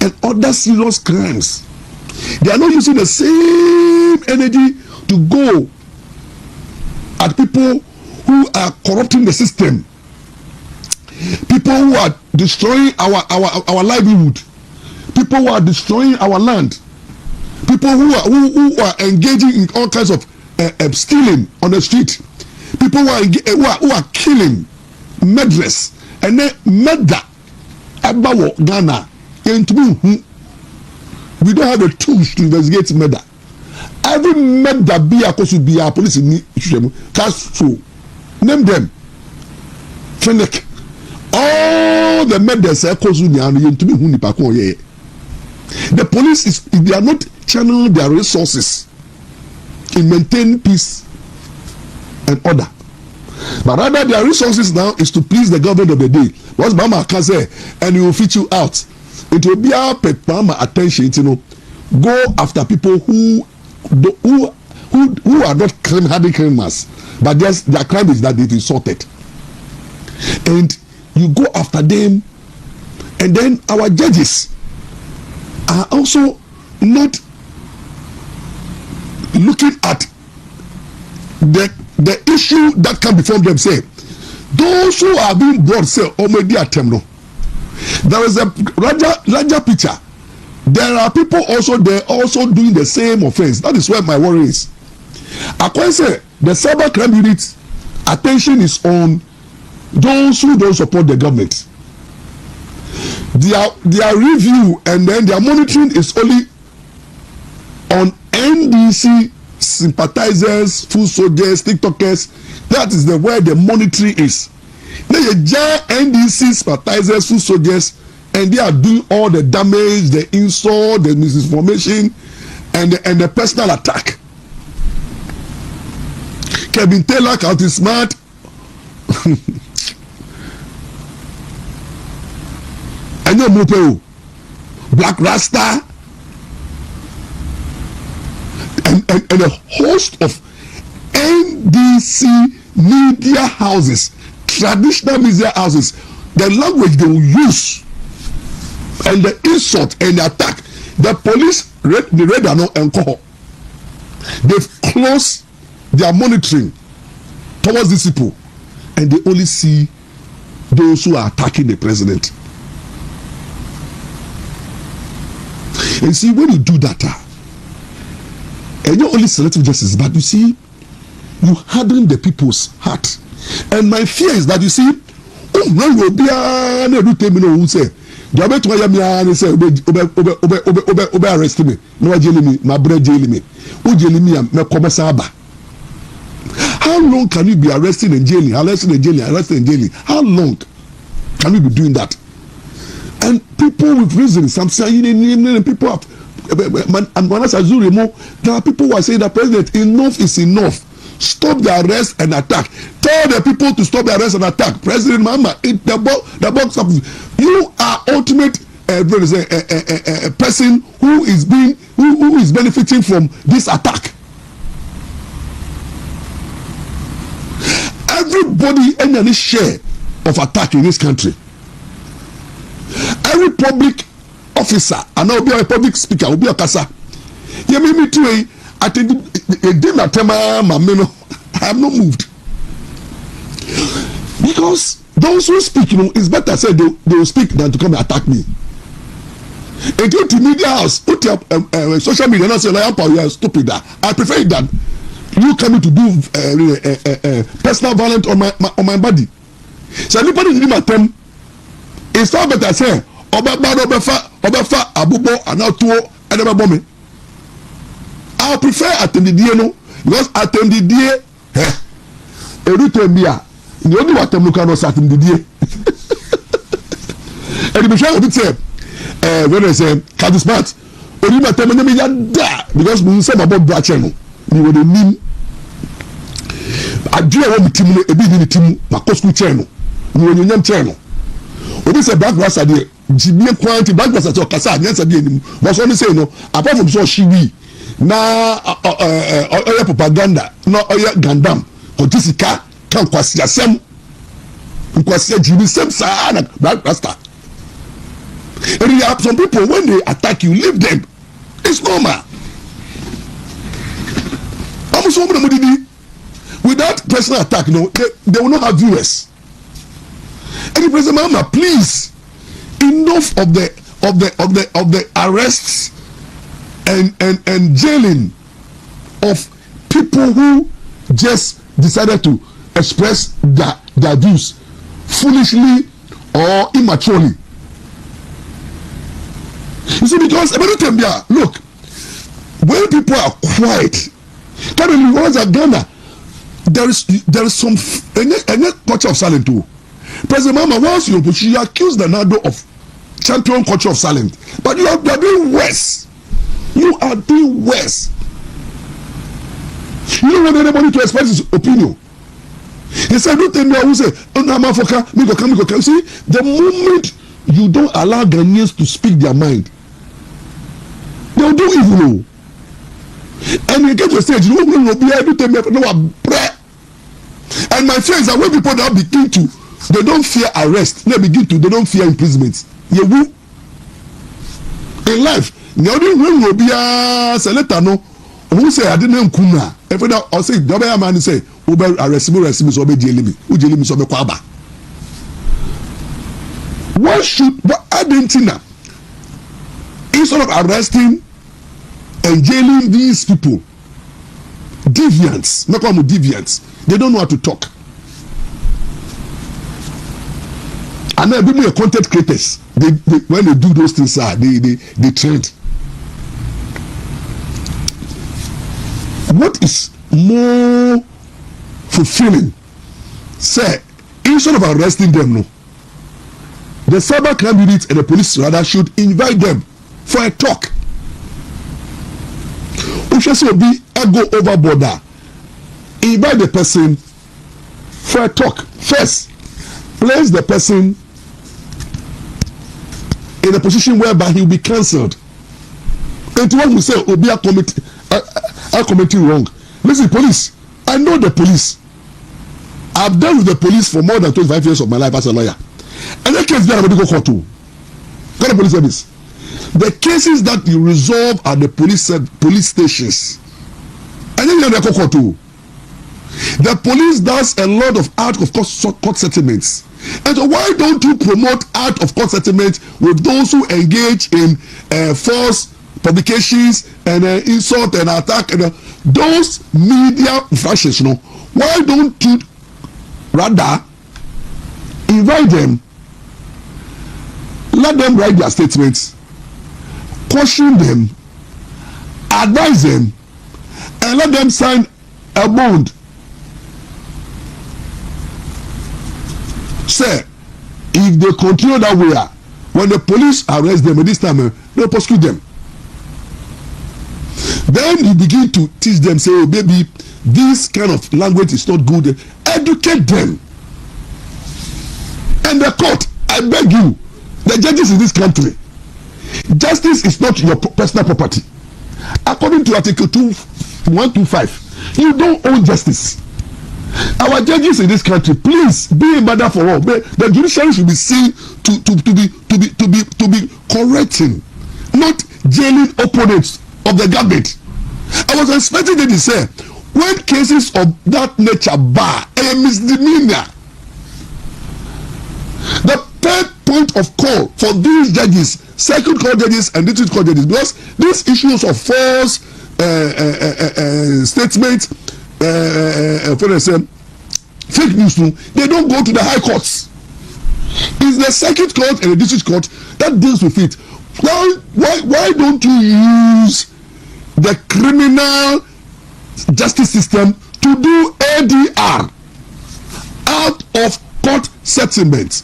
and other serious crimes. They are not using the same energy to go at people who are corrupting the system, people who are destroying our livelihood, people who are destroying our land, people who are engaging in all kinds of stealing on the street, people who are killing, murderers, and then murder. Abawo Ghana, we don't have the tools to investigate murder. Every murder be a cause to be a police in Castro. Name them. Fennec. All the murders are cause to be the police they are not channeling their resources in maintaining peace and order, but rather their resources now is to please the government of the day. Once Mama can say, and he will fit you out, it will be our pet Mama attention, go after people who are not hardened criminals, but their crime is that they've insulted, and you go after them. And then our judges are also not looking at the issue that come before them. Say those who are being brought, say already at them. No, there is a larger picture. There are people also there also doing the same offense. That is where my worry is. I can say the cyber crime unit attention is on those who don't support the government. Their review and then their monitoring is only on NDC sympathizers, food soldiers, TikTokers. That is where the monitoring is. Now you just NDC sympathizers, food soldiers, and they are doing all the damage, the insult, the misinformation, and the personal attack. Kevin Taylor, County Smart. I know Mopeo, Blak Rasta, and a host of NDC media houses, traditional media houses. The language they will use and the insult and the attack, the police the radar no encore. They've closed their monitoring towards these people, and they only see those who are attacking the president. And see, when you do that, and you're only selective justice, but you see, you harden the people's heart. And my fear is that you see, oh, when you be who say, the other two say, arrest me, no jail me, my brother jail me, who jail me, me come saba. How long can you be arresting and jailing, arresting and jailing, arresting and jailing? How long can we be doing that? And people with reasons, I'm saying, people have, there are people who are saying that president, enough is enough. Stop the arrest and attack. Tell the people to stop the arrest and attack. President Mama, the box of you are ultimate person who is benefiting from this attack. Everybody any share of attack in this country. Every public officer, and now be a public speaker, will be a kasa. You mean me too? I think I have not moved because those who speak, it's better said they will speak than to come and attack me. And go to media house, put your social media, and say like, you are stupid. I prefer that you coming to do personal violence on my body. So anybody in my term. It's far better say obefa abubo anatuo edebebomi. I prefer attended no because attended die erutembia the only what them look at us attended die. And the show would say when I say County Smart ori ma tem nyame ya da because we say about brache no we would mean adwe wo mitimu no ebi ni timu na school chair no we would nyam chair no. Obi say Blak Rasta dey jibie quantity Blak Rasta to kasa nyansa dey nim but so say no apart from so she we na oya propaganda na oya gandam otisika kan kwasi asem because Jimmy same side Blak Rasta. And you have some people when they attack you, leave them. It's normal. Without personal attack, they will not have viewers. And the President Mahama, please, enough of the arrests and jailing of people who just decided to express their views foolishly or immaturely. You see, because look, when people are quiet, currently once at Ghana, there is some any culture of silence too. President Mahama, once you accuse the Nado of champion culture of silence, but you are doing worse. You are doing worse. You don't want anybody to express his opinion. He said, don't tell me who say, oh, no, me go come. See, the moment you don't allow Ghanaians to speak their mind, they'll do evil. And you get to a stage, you won't be able to tell me, no, pray. And my friends, that when people now begin to, they don't fear arrest, they don't fear imprisonment. You will. In life, the only way will be a selector, no, who say, I didn't know, if I say, the man say, Uber arrest me, so be jail me, who jail me, so be kwaba. What Argentina, instead of arresting and jailing these people, deviants, not call them deviants, they don't know how to talk. And then people are content creators. They when they do those things, they trend. What is more fulfilling? Say, instead of arresting them, no, the cyber crime unit and the police rather should invite them for a talk. If you say be go overboard, invite the person for a talk. First, place the person in a position whereby he will be cancelled. And to one who say, Obi are committing wrong. Listen, police. I know the police. I've dealt with the police for more than 25 years of my life as a lawyer. And the case there, I go court to. Got a police service. The cases that you resolve at the police stations, and then they go court to. The police does a lot of out of court settlements. And so why don't you promote out of court settlements with those who engage in false publications and insult and attack and those media infractions? Why don't you rather invite them, let them write their statements, caution them, advise them, and let them sign a bond? Say, if they continue that way, when the police arrest them, this time they prosecute them. Then you begin to teach them, say, oh baby, this kind of language is not good. Educate them. And the court, I beg you, the judges in this country, justice is not your personal property. According to Article 125, you don't own justice. Our judges in this country, please be a matter for all. The judiciary should be seen to be correcting, not jailing opponents of the government. I was expecting them to say, when cases of that nature bar a misdemeanor, the third point of call for these judges, circuit court judges and district court judges, because these issues of false statements, for example, fake news, they don't go to the high courts. It's the circuit court and the district court that deals with it. Why don't you use the criminal justice system to do ADR, out of court settlement?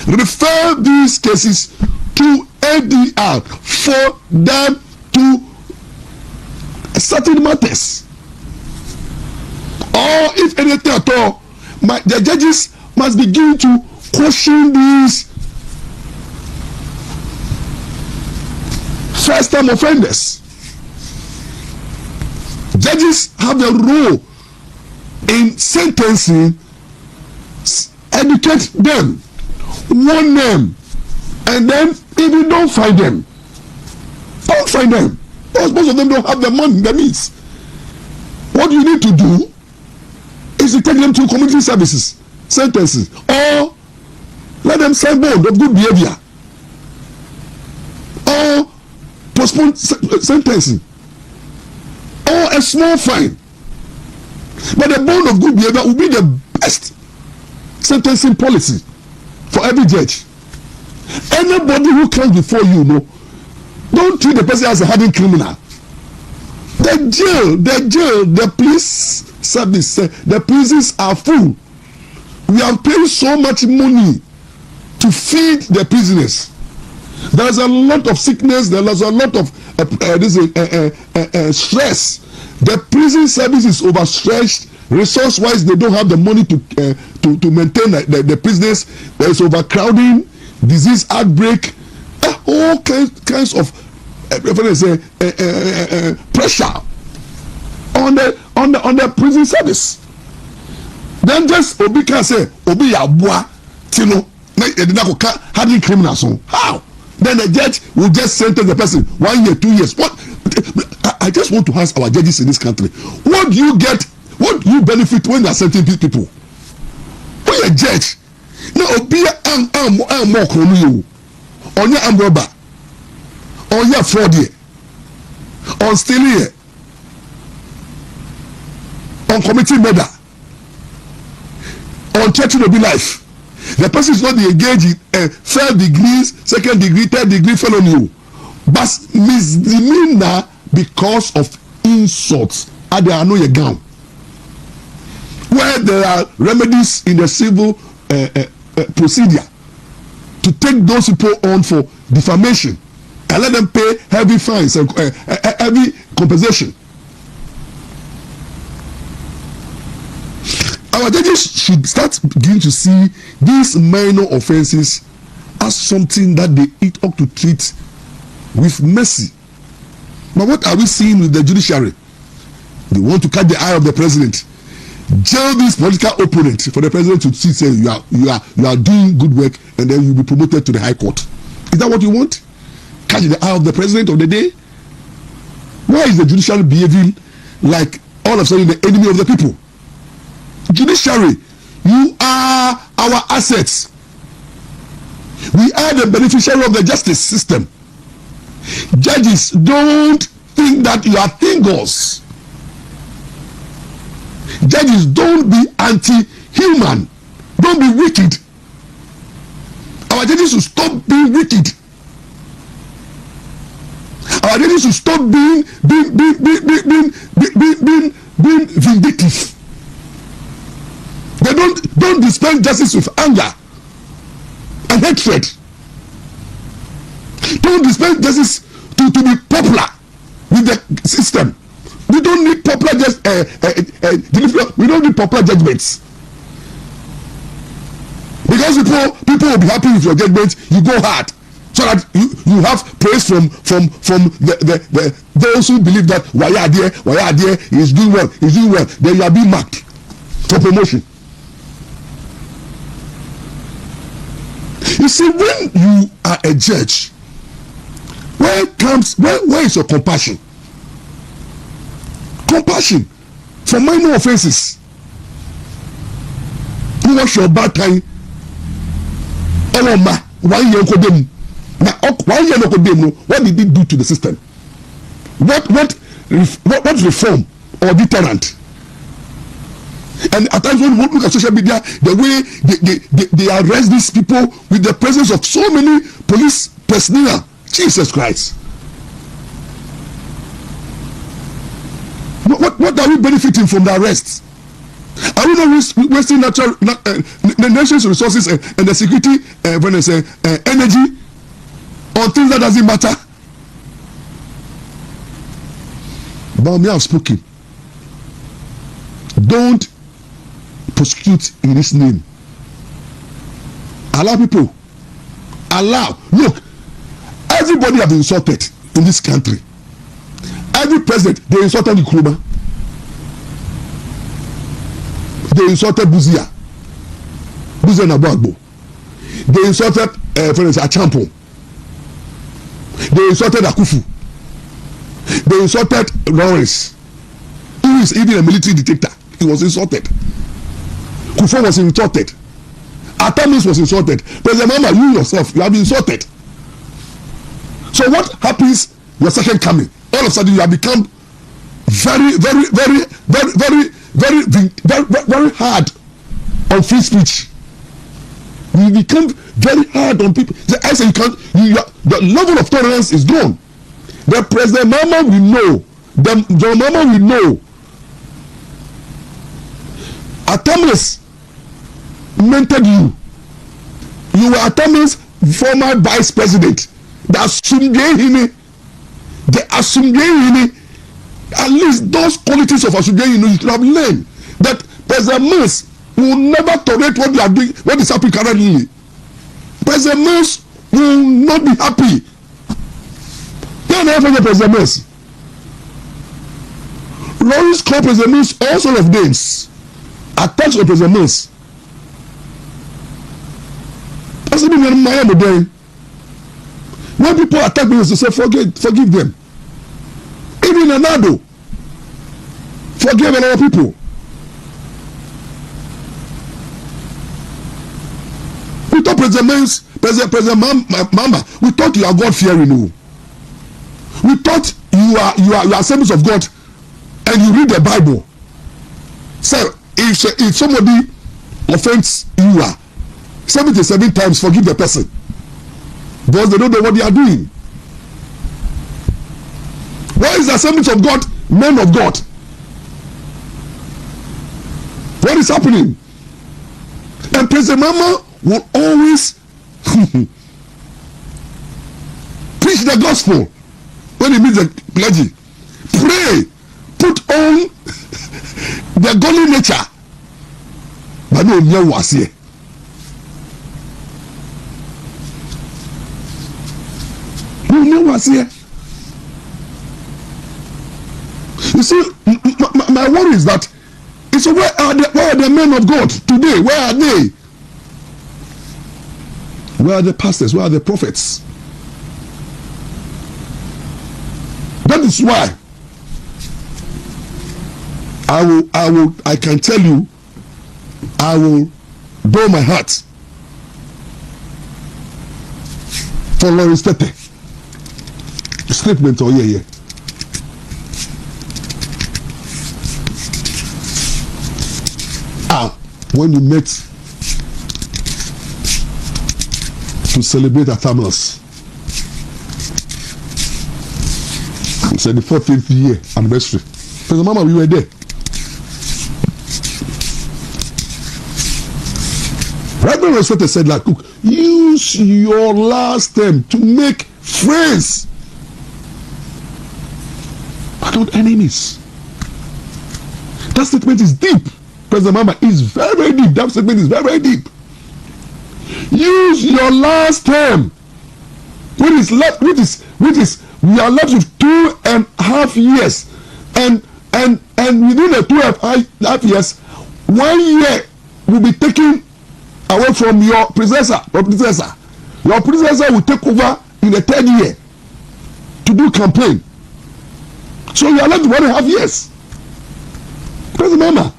Refer these cases to ADR for them to settle matters. Or if anything at all, the judges must begin to caution these first-time offenders. Judges have a role in sentencing educate them, warn them, and then if you don't find them, because most of them don't have the money, the means. What you need to do is to take them to community services, sentences, or let them sign bond of good behavior, or postpone sentencing, or a small fine. But the bond of good behavior will be the best sentencing policy for every judge. Anybody who comes before you, don't treat the person as a hardened criminal. The jail, the police service, the prisons are full. We have paid so much money to feed the prisoners. There's a lot of sickness. There's a lot of stress. The prison service is overstretched. Resource-wise, they don't have the money to maintain the prisoners. There is overcrowding, disease outbreak, all kinds of pressure on the prison service. Then just Obi can say Obi Yabua Tino hardened criminals. How? Then the judge will just sentence the person 1 year, 2 years. What? I just want to ask our judges in this country, what do you get? What do you benefit when you are sentencing people? When you're a judge, now Obi more crony you, on your arm robber, on your fraud here, on stealing here, on committing murder, on threatening to be life. The person is not engaged in third degrees, second degree, third degree felony, but misdemeanor because of insults. And they are no gown. Where there are remedies in the civil procedure to take those people on for defamation and let them pay heavy fines and heavy compensation. Our judges should start beginning to see these minor offenses as something that they ought to treat with mercy. But what are we seeing with the judiciary? They want to catch the eye of the president, jail this political opponent for the president to see, say you are doing good work, and then you'll be promoted to the high court. Is that what you want? Catch the eye of the president of the day? Why is the judiciary behaving like all of a sudden the enemy of the people? Judiciary, you are our assets. We are the beneficiary of the justice system. Judges, don't think that you are thingos. Judges, don't be anti-human. Don't be wicked. Our judges should stop being wicked. Our judges should stop being vindictive. They don't dispense justice with anger and hatred. Don't dispense justice to be popular with the system. We don't need popular we don't need popular judgments. Because people will be happy with your judgment, you go hard. So that you have praise from the those who believe that why are there, he's doing well, then you are being marked for promotion. You see, when you are a judge, where is your compassion? Compassion for minor offenses. You wash your bad time. Oh, 1 year kodem. Now, 1 year kodem. What did it do to the system? What reform or deterrent? And at times when we look at social media, the way they arrest these people with the presence of so many police personnel. Jesus Christ. What are we benefiting from the arrests? Are we not wasting the nation's resources and the security energy on things that doesn't matter? But me have spoken. Don't prosecute in his name. Allow people. Look, everybody have been insulted in this country. Every president, they insulted Nkrumah. They insulted Buzia. Buzen Abagbo. They insulted for instance Achampo. They insulted Akufu. They insulted Lawrence. Who is even a military dictator. He was insulted. Kufuor was insulted. Atamis was insulted. President Mama, you yourself, you have been insulted. So what happens your second coming? All of a sudden you have become very hard on free speech. You become very hard on people. I say the level of tolerance is gone. The President Mama will know. The Mama will know. Atamis mentored you. You were Atamis' former vice president. The Asumgehini, at least those qualities of Asumgehini, you should have learned that President Mons will never tolerate what they are doing, what is happening currently. President Mons will not be happy. They are never President Mons. Lawrence called President Mons all sort of names. Attached to President Mons. When people attack me, they say forgive them. Even Anado, forgive a lot of people. We thought President Mama, we thought you are God fearing. No. We thought you are servants of God, and you read the Bible. So if somebody offends you, 77 times forgive the person, because they don't know what they are doing. Where is the servants of God, men of God? What is happening? And President Mama will always preach the gospel when he meets the clergy. Pray, put on the godly nature. But no, you was here. No was here. You see, my worry is that it's where are the men of God today? Where are they? Where are the pastors? Where are the prophets? That is why I can tell you, I will blow my heart for Lawrence Tete. Statement or yeah. When you met to celebrate Atamas, it's the 14th year anniversary. President Mama, we were there. Reverend Respect said, like, look, use your last term to make friends, but not enemies. That statement is deep. President Mama is very deep. That statement is very deep. Use your last term, which is we are left with 2.5 years, and within the 2.5 years, 1 year will be taken away from your predecessor. Your predecessor will take over in the 3rd year to do campaign. So you are left with 1.5 years. President Mama,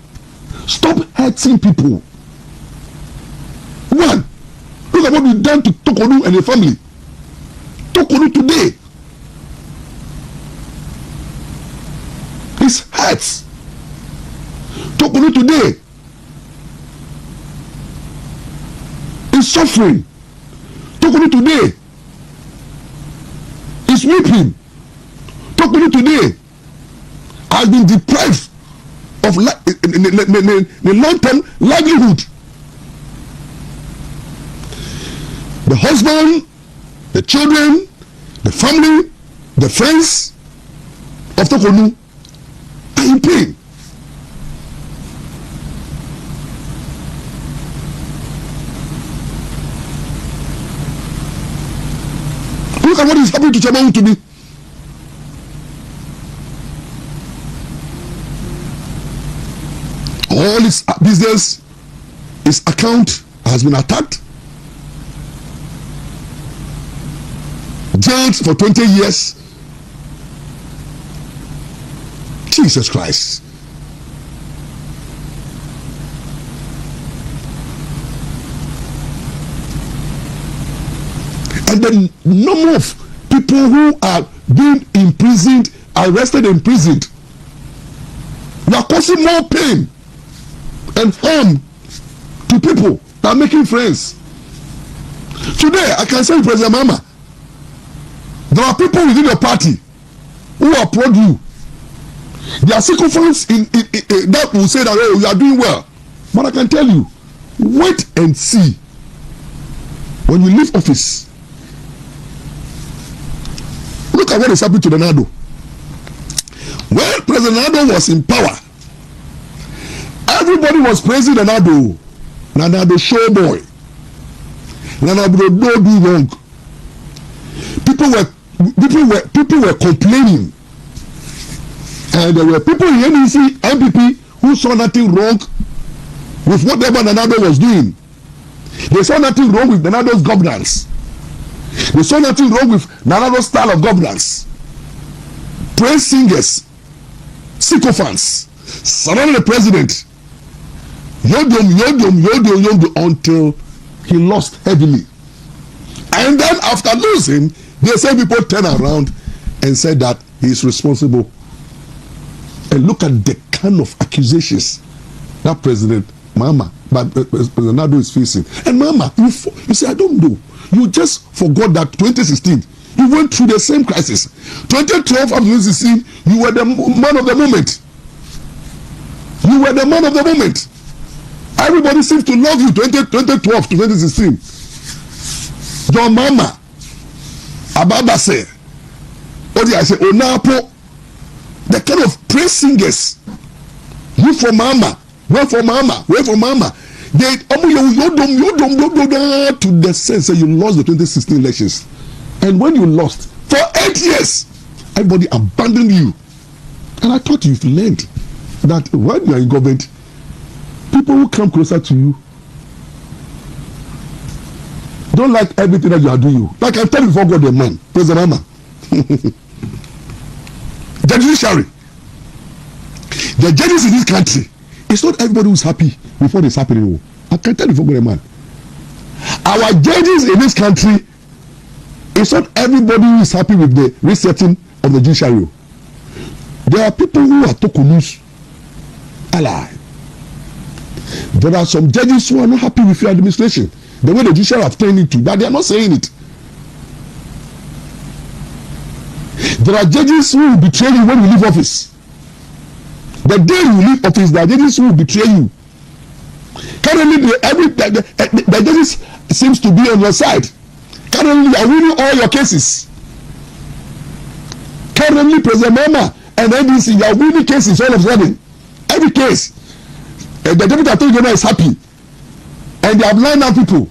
stop hurting people. One, look at what we've done to Tokonu and the family. Tokonu today is hurts. Tokonu today is suffering. Tokonu today is weeping. Tokonu today has been deprived of the long-term livelihood. The husband, the children, the family, the friends of Tokonu are in pain. Look at what is happening to Chairman today. All his business, his account has been attacked, jailed for 20 years. Jesus Christ. And the number of people who are being imprisoned, arrested, and imprisoned, they are causing more pain and harm to people that are making friends. Today, I can say, President Mama, there are people within your party who applaud you. There are sycophants that will say that, oh, you are doing well. But I can tell you, wait and see. When you leave office, look at what is happening to the Nado. When President Nado was in power, everybody was praising the Nado. Nado show boy. Nado don't do wrong. People were complaining. And there were people in NEC, MPP, who saw nothing wrong with whatever Nado was doing. They saw nothing wrong with Nado's governance. They saw nothing wrong with Nado's style of governance. Praise singers, sycophants, surrounding the president. Yodom, until he lost heavily. And then after losing, the same people turn around and said that he is responsible. And look at the kind of accusations that President President Nado is facing. And Mama, you say, I don't know. You just forgot that 2016, you went through the same crisis. 2012 up to 2016, you were the man of the moment. You were the man of the moment. Everybody seems to love you 2012 to 2016. Your Mama, Ababa say, I say, Onapo, the kind of praise singers, you for Mama, wait for Mama. They to the sense that you lost the 2016 elections. And when you lost, for 8 years, everybody abandoned you. And I thought you've learned that when you are in government, people who come closer to you don't like everything that you are doing. Like I tell you before God, the man, President Mama. The judiciary, the judges in this country, it's not everybody who's happy with what is happening. I can tell you before God, the man. Our judges in this country, it's not everybody who is happy with the resetting of the judiciary. There are people who are tokunus. Allah. There are some judges who are not happy with your administration, the way the judiciary have turned into, but they are not saying it. There are judges who will betray you when you leave office. The day you leave office, there are judges who will betray you. Currently, the judges seems to be on your side. Currently, you are winning all your cases. Currently, President Mama and NDC, you are winning cases all of a sudden. Every case, the deputy attorney general is happy, and they have lined up people.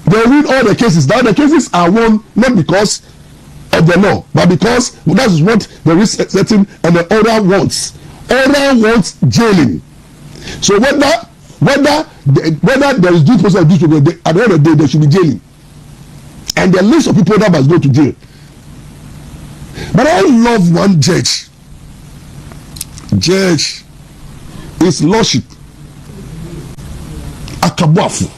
They win all the cases. Now the cases are won not because of the law, but because that is what the resetting and the order wants. Order wants jailing. So whether there is due process or due to at the end of the day, there should be jailing, and the list of people that must go to jail. But I love one judge. Judge, his lordship, Akabuafu.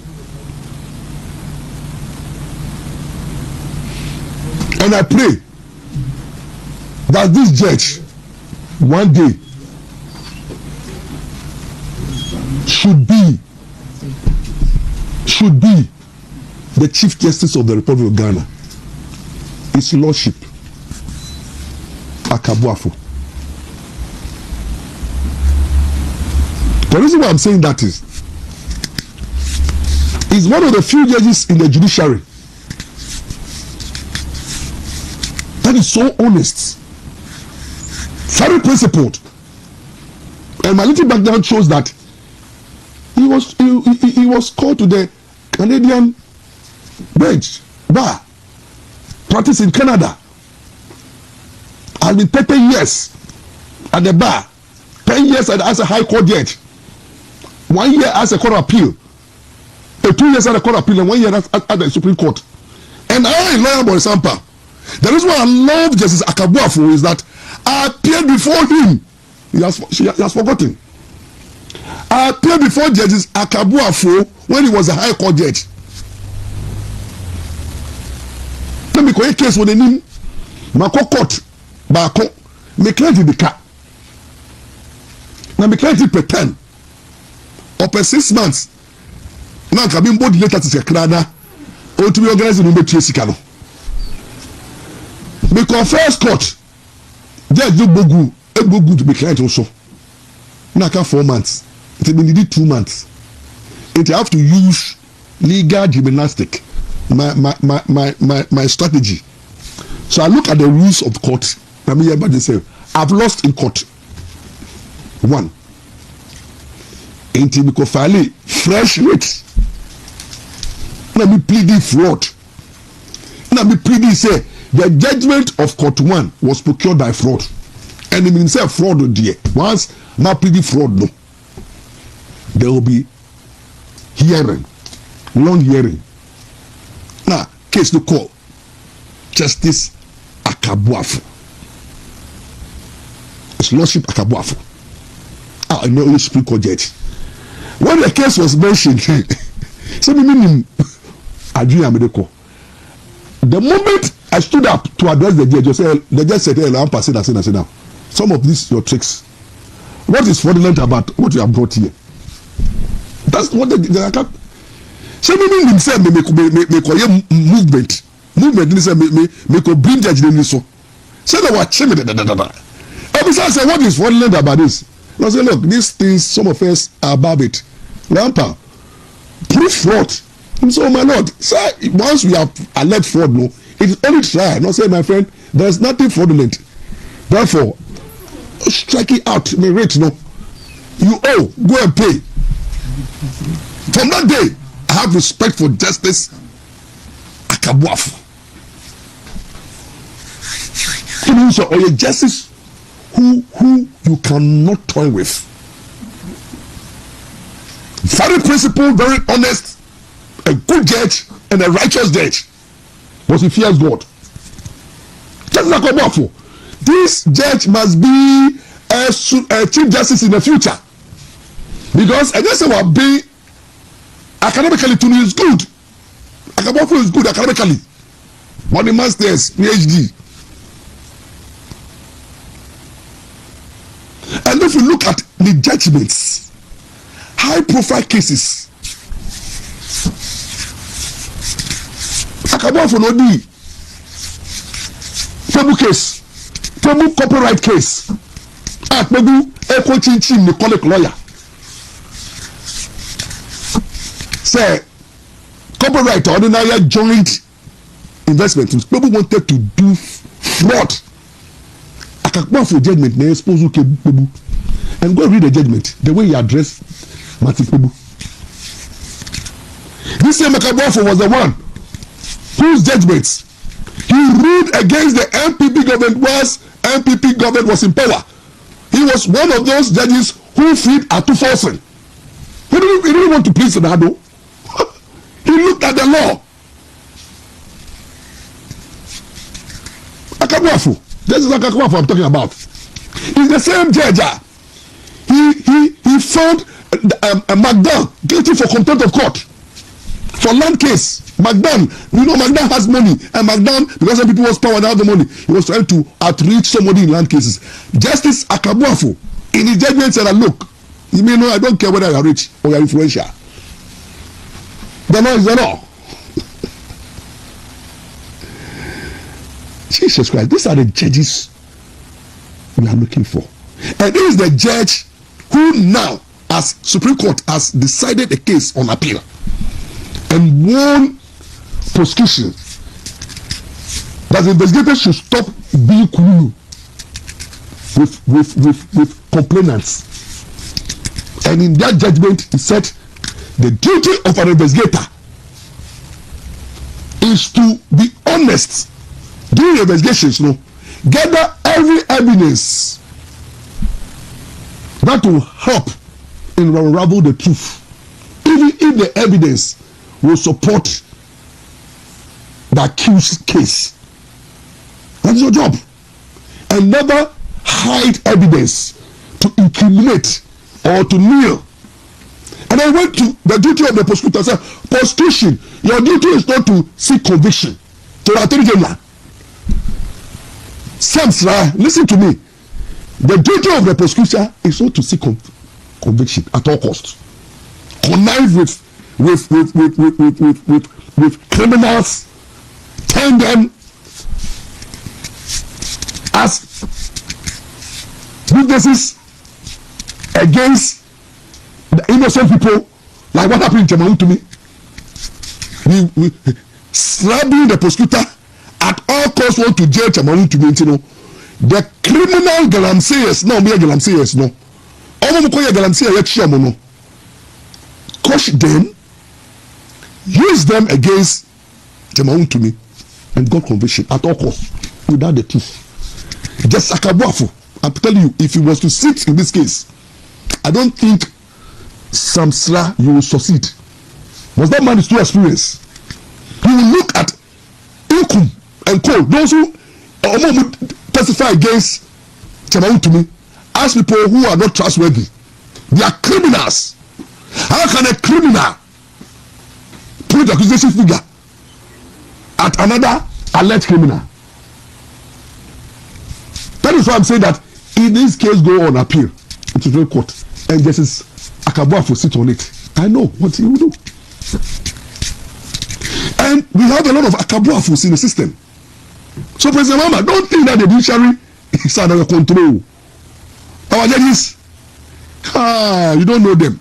And I pray that this judge one day should be the Chief Justice of the Republic of Ghana. His lordship, Akabuafu. The reason why I'm saying that is he's one of the few judges in the judiciary that is so honest, very principled, and my little background shows that he was called to the Canadian bench bar, practice in Canada. I've been 30 years at the bar, 10 years as a high court judge, 1 year as a court of appeal, 2 years at the court appeal and 1 year at the Supreme Court. And I, lawyer Boy Sampa, the reason why I love Justice Akabuafo is that I appeared before him. He has forgotten. I appeared before Justice Akabuafo when he was a High Court judge. Let me call a case with the name Mako Court Bako. Me client the car. Now me client pretend. Up 6 months. Now can be both later to say Krana. Or to be organized in the Chesicano. Because first court, Judge Bogu, Bogu to be client also. Now 4 months. It will need 2 months. It have to use legal gymnastic. My strategy. So I look at the rules of court. Let me hear say, I've lost in court. 1. Ain't because file fresh rates. Let me plead fraud. Let me plead say the judgment of court 1 was procured by fraud. And it means fraud dear. Once now plead fraud no. There will be hearing, long hearing. Now, case to call Justice Akabuafo. His Lordship Akabuafo. I know the Supreme Court judge. When the case was mentioned, so the moment I stood up to address the judge, the judge said, hey, I'm passing, I said, now. Some of these your tricks. What is fraudulent about what you have brought here? That's what the so meaning himself make movement ni say make bring judge them so say they were chimney besides say what is fraudulent about this? I say look, these things some of us are above it. Rampa proof fraud. And so my lord, sir, once we have alleged fraud, no, it is only try. Not say my friend, there is nothing fraudulent. Therefore, strike it out, may rate no. You owe, go and pay. From that day, I have respect for Justice Akabuafo. Or a justice who you cannot toy with. Very principled, very honest, a good judge and a righteous judge. But he fears God. Justice Akabuafo, this judge must be a chief justice in the future. Because I just say be academically to is good. Akabuafo is good academically. But the master's PhD. And if you look at the judgments, high profile cases, Akabuafo no di Pebu case, Pebu copyright case, Pebu Eko Chinchin the college lawyer. Say copyright ordinary joint investment. People wanted to do fraud. Akabuafo judgment na expose Pebu and go read the judgment the way he addressed Martin Pebu. This same Akabuafo was the one whose judgments he ruled against the MPP government whilst MPP government was in power. He was one of those judges who freed Atufosin. He didn't want to please Senado. He looked at the law. Akabuafo, this is Akabuafo I'm talking about. He's the same judge. He found Magdan guilty for contempt of court for land case. Magdan, you know Magdan has money, and Magdan, because some people was power and have the money, he was trying to outreach somebody in land cases. Justice Akabuafo, in his judgment, said, "Look, you may know I don't care whether you are rich or you are influential. The law is the law." Jesus Christ, these are the judges we are looking for. And this is the judge who now, as Supreme Court, has decided a case on appeal and won prosecution that the investigators should stop being cool with complainants. And in that judgment, he said the duty of an investigator is to be honest during investigations, gather every evidence that will help in unravel the truth, even if the evidence will support the accused case. That is your job. And never hide evidence to incriminate or to kneel. And I went to the duty of the prosecutor and said, prosecution, your duty is not to seek conviction to the attorney general. Samsra, listen to me. The duty of the prosecutor is not to seek conviction at all costs. Connive with criminals, turn them as witnesses against the innocent people, like what happened in Jamaun to me. We slapping the prosecutor at all costs want to jail Jamaun to me, you know. The criminal galamseyers, no, me galamseyers, no. All of them galamseyers, no. Crush them, use them against Jamaun to me, and got conviction at all costs without the truth. Just Akabuafu, I'm telling you, if he was to sit in this case, I don't think Samsra you will succeed. Was that man is too experienced? You will look at Inkum and Co. Those who testify against Jamaun to me as people who are not trustworthy. They are criminals. How can a criminal put the accusation figure at another alleged criminal? That is why I'm saying that in this case go on appeal to the court and Justice Akabuafu sit on it. I know what he will do. And we have a lot of Akabuafus in the system. So President Mama, don't think that the judiciary is under your control. Our judges, you don't know them.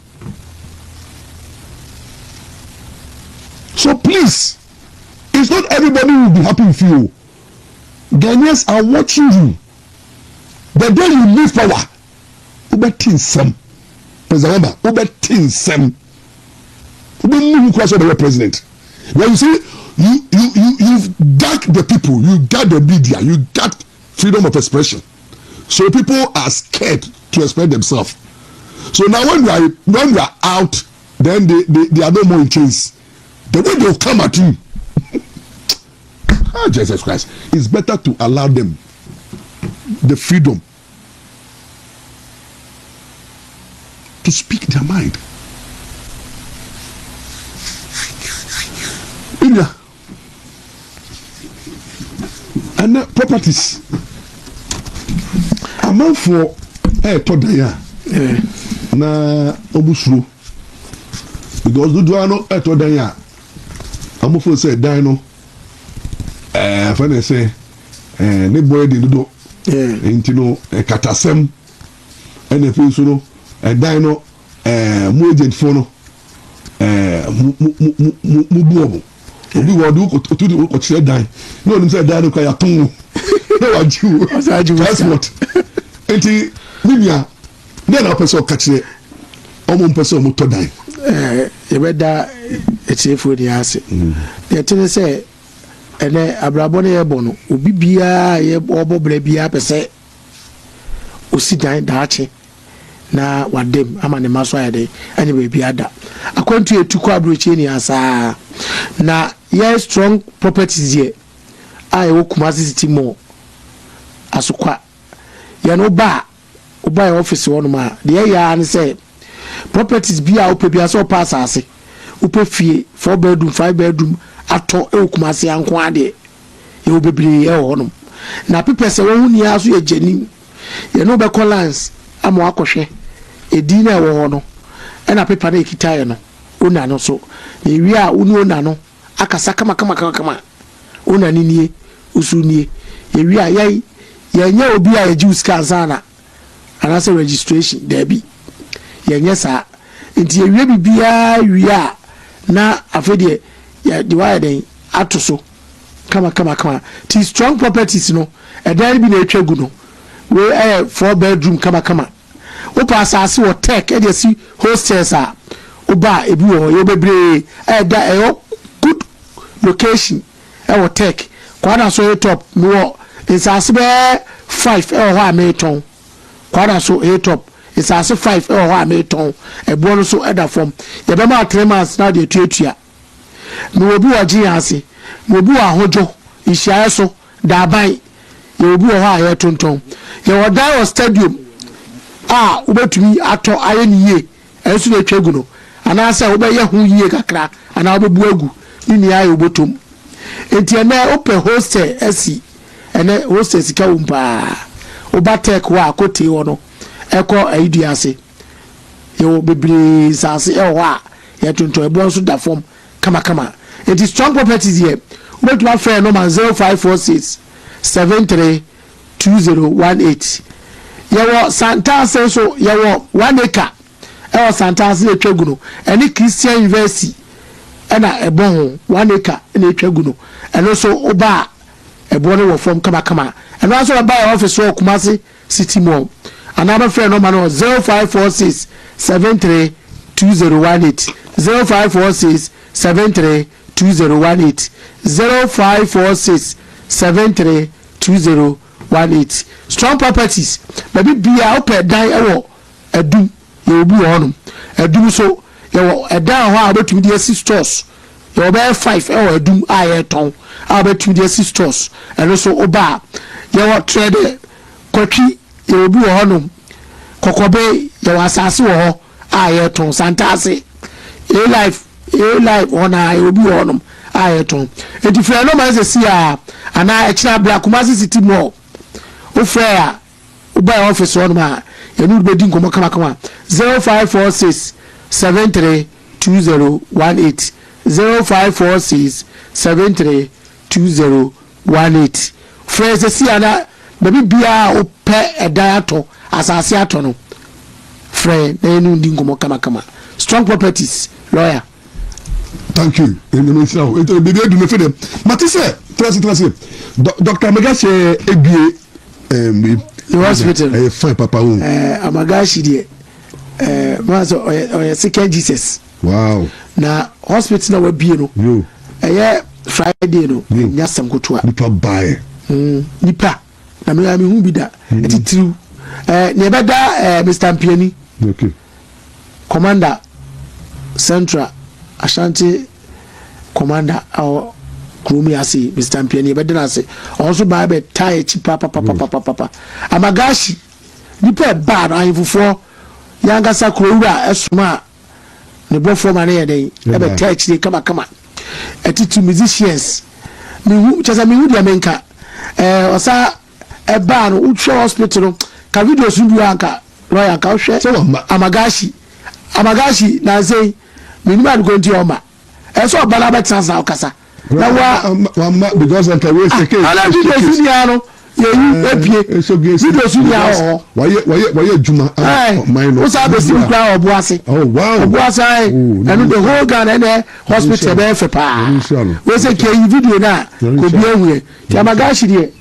So please, it's not everybody will be happy with you. Ghanaians are watching you. The day you leave power, ubetin sem. President Mama, ubetin sem. Ubetin cross over the president. When you see, you've got the people, you got the media, you got freedom of expression. So people are scared to express themselves. So now when we are out, then they are no more in chains. The way they'll come at you, Jesus Christ, it's better to allow them the freedom to speak their mind. India and properties. Amount for todaya na obusuro because do ano todaya. I'm for say dino when say ne boy de do intino katasem and if you know dino mo agent for no mu obi wo do to the ko chere dan no nim say dan ko ya ton no aju transport enti nimia na person ka chere omo person mo to dan yebeda etiefo di ase ye tene say ene abrabo ne yebo no obi bia ye obobra bia pese osi dan daache na wadem ama ne maso ayade anye be bia da akwantu etuko abrochi ni asa na ye strong properties here ai wo Kumasi City Mall asukwa ye no ba oba ye office wonu ma de ya ne say properties bia o pe bia so pass ase upe fie 4 bedroom 5 bedroom ato e Kumasi anko ade ye obebiri e ho no na people se wo huni aso ye jeni ye no be collins amo akohwe edina e wo no e na people na ekitaye no ona no so ye wi a unu ona no akasa kama ona ninie usunie ye wi a ye nya obi a ye ji scan sana anase registration debi ye nya sa nti ye wi bibia wi a na afede ya diwaya den atoso kama ti strong properties no e dan bi na etwagu no we 4 bedroom kama o pass asase wo tech e dey see hostels a oba ebi wo ye bebre da good location e wo tech kwana so top no asase be 5 ho ameton kwana so top asase 5 ho ameton e bo no so e da form ye be ma 3 months na dey tuatua me obi wa jiase me obi wa hojo ihia so da ban ye obi wa ha ye tonton ye wo dan stadium ubetumi ato aye niye enso na twegu no ana se ubeye hu yiye kakra ana obebu agu ni aye obotom enti ene ope hostel esi ene hostel sika umpa obatek wa akote wo no eko aiduase ye bebre sase e ho a ye tonton ebo nso da form kama enti strong properties here ubetuma fair no man 0546 732018 yawo santase so yawo 1 acre ewo santase etwagu no eni Christian University ena ebon ho 1 acre ena etwagu no eno so oba ebo ne wo form kama eno aso ba office wo Kumasi City Mall another friend no man 0546 732018 0546 732018 0546 732018 strong properties baby bia open dan ewo adum ye obi honum adum so ye wo edan ho a betumi de 6 stores ye obe 5 ewo adum a ye ton a betumi de 6 stores eno so oba ye wo trade kwatwi ye obi honum kokobe ye wo asase wo ho a ye ton santase e life ona ye obi honum a ye ton edifre no man se si a ana e kira Blak Kumasi City Mall ofrea uba office one ma yenu be din komo kama 0546 732018 0546 732018 phrase si ana baby bia ope edan ato asase ato no frɛ na yenu din komo kama strong properties lawyer. Thank you. Baby do me for them. Matisse, trust. Dr. Magashi ebie the hospital fine papa Amagashi de was second Jesus. Wow. Na hospital na we bie no. Yo. Friday no. Nya sam kotoa. Nipa buy. Nipa. Na me hu bi da. Etitiru. Ne beda Mr. Mpiani. Okay. Commander Central Ashanti Commander our Krumi ase Mr. Mpiani bedena ase also buy be tie chipa papa Amagashi nipa ba na ayefufo yanga sa krowura esoma ne bofo ma na yeden e be tie chire kama etitu musicians me hu chasa me hu dia menka osa e ba no utwe hospital ka video sundu anka lawyer ka hwe Amagashi na say minimum go nti oma eso bala be transa okasa na wa because I can waste case ala video sunia no yeyu epie video sunia ho why juma minor o sa be sim kra obuase oh wow obuase and the whole Ghana na hospital be fe pa we say ke video na ko bi ehue ti Amagashi de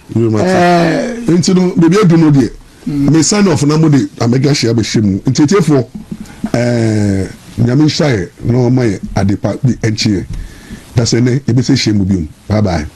enti no be eduno de me sign off na mo de Amagashi abehemu ntetefo nyame hyae na ɔma yɛ adepa bi ɛnkyie dasɛ ne ebɛsɛ hyɛ mu biom bye bye.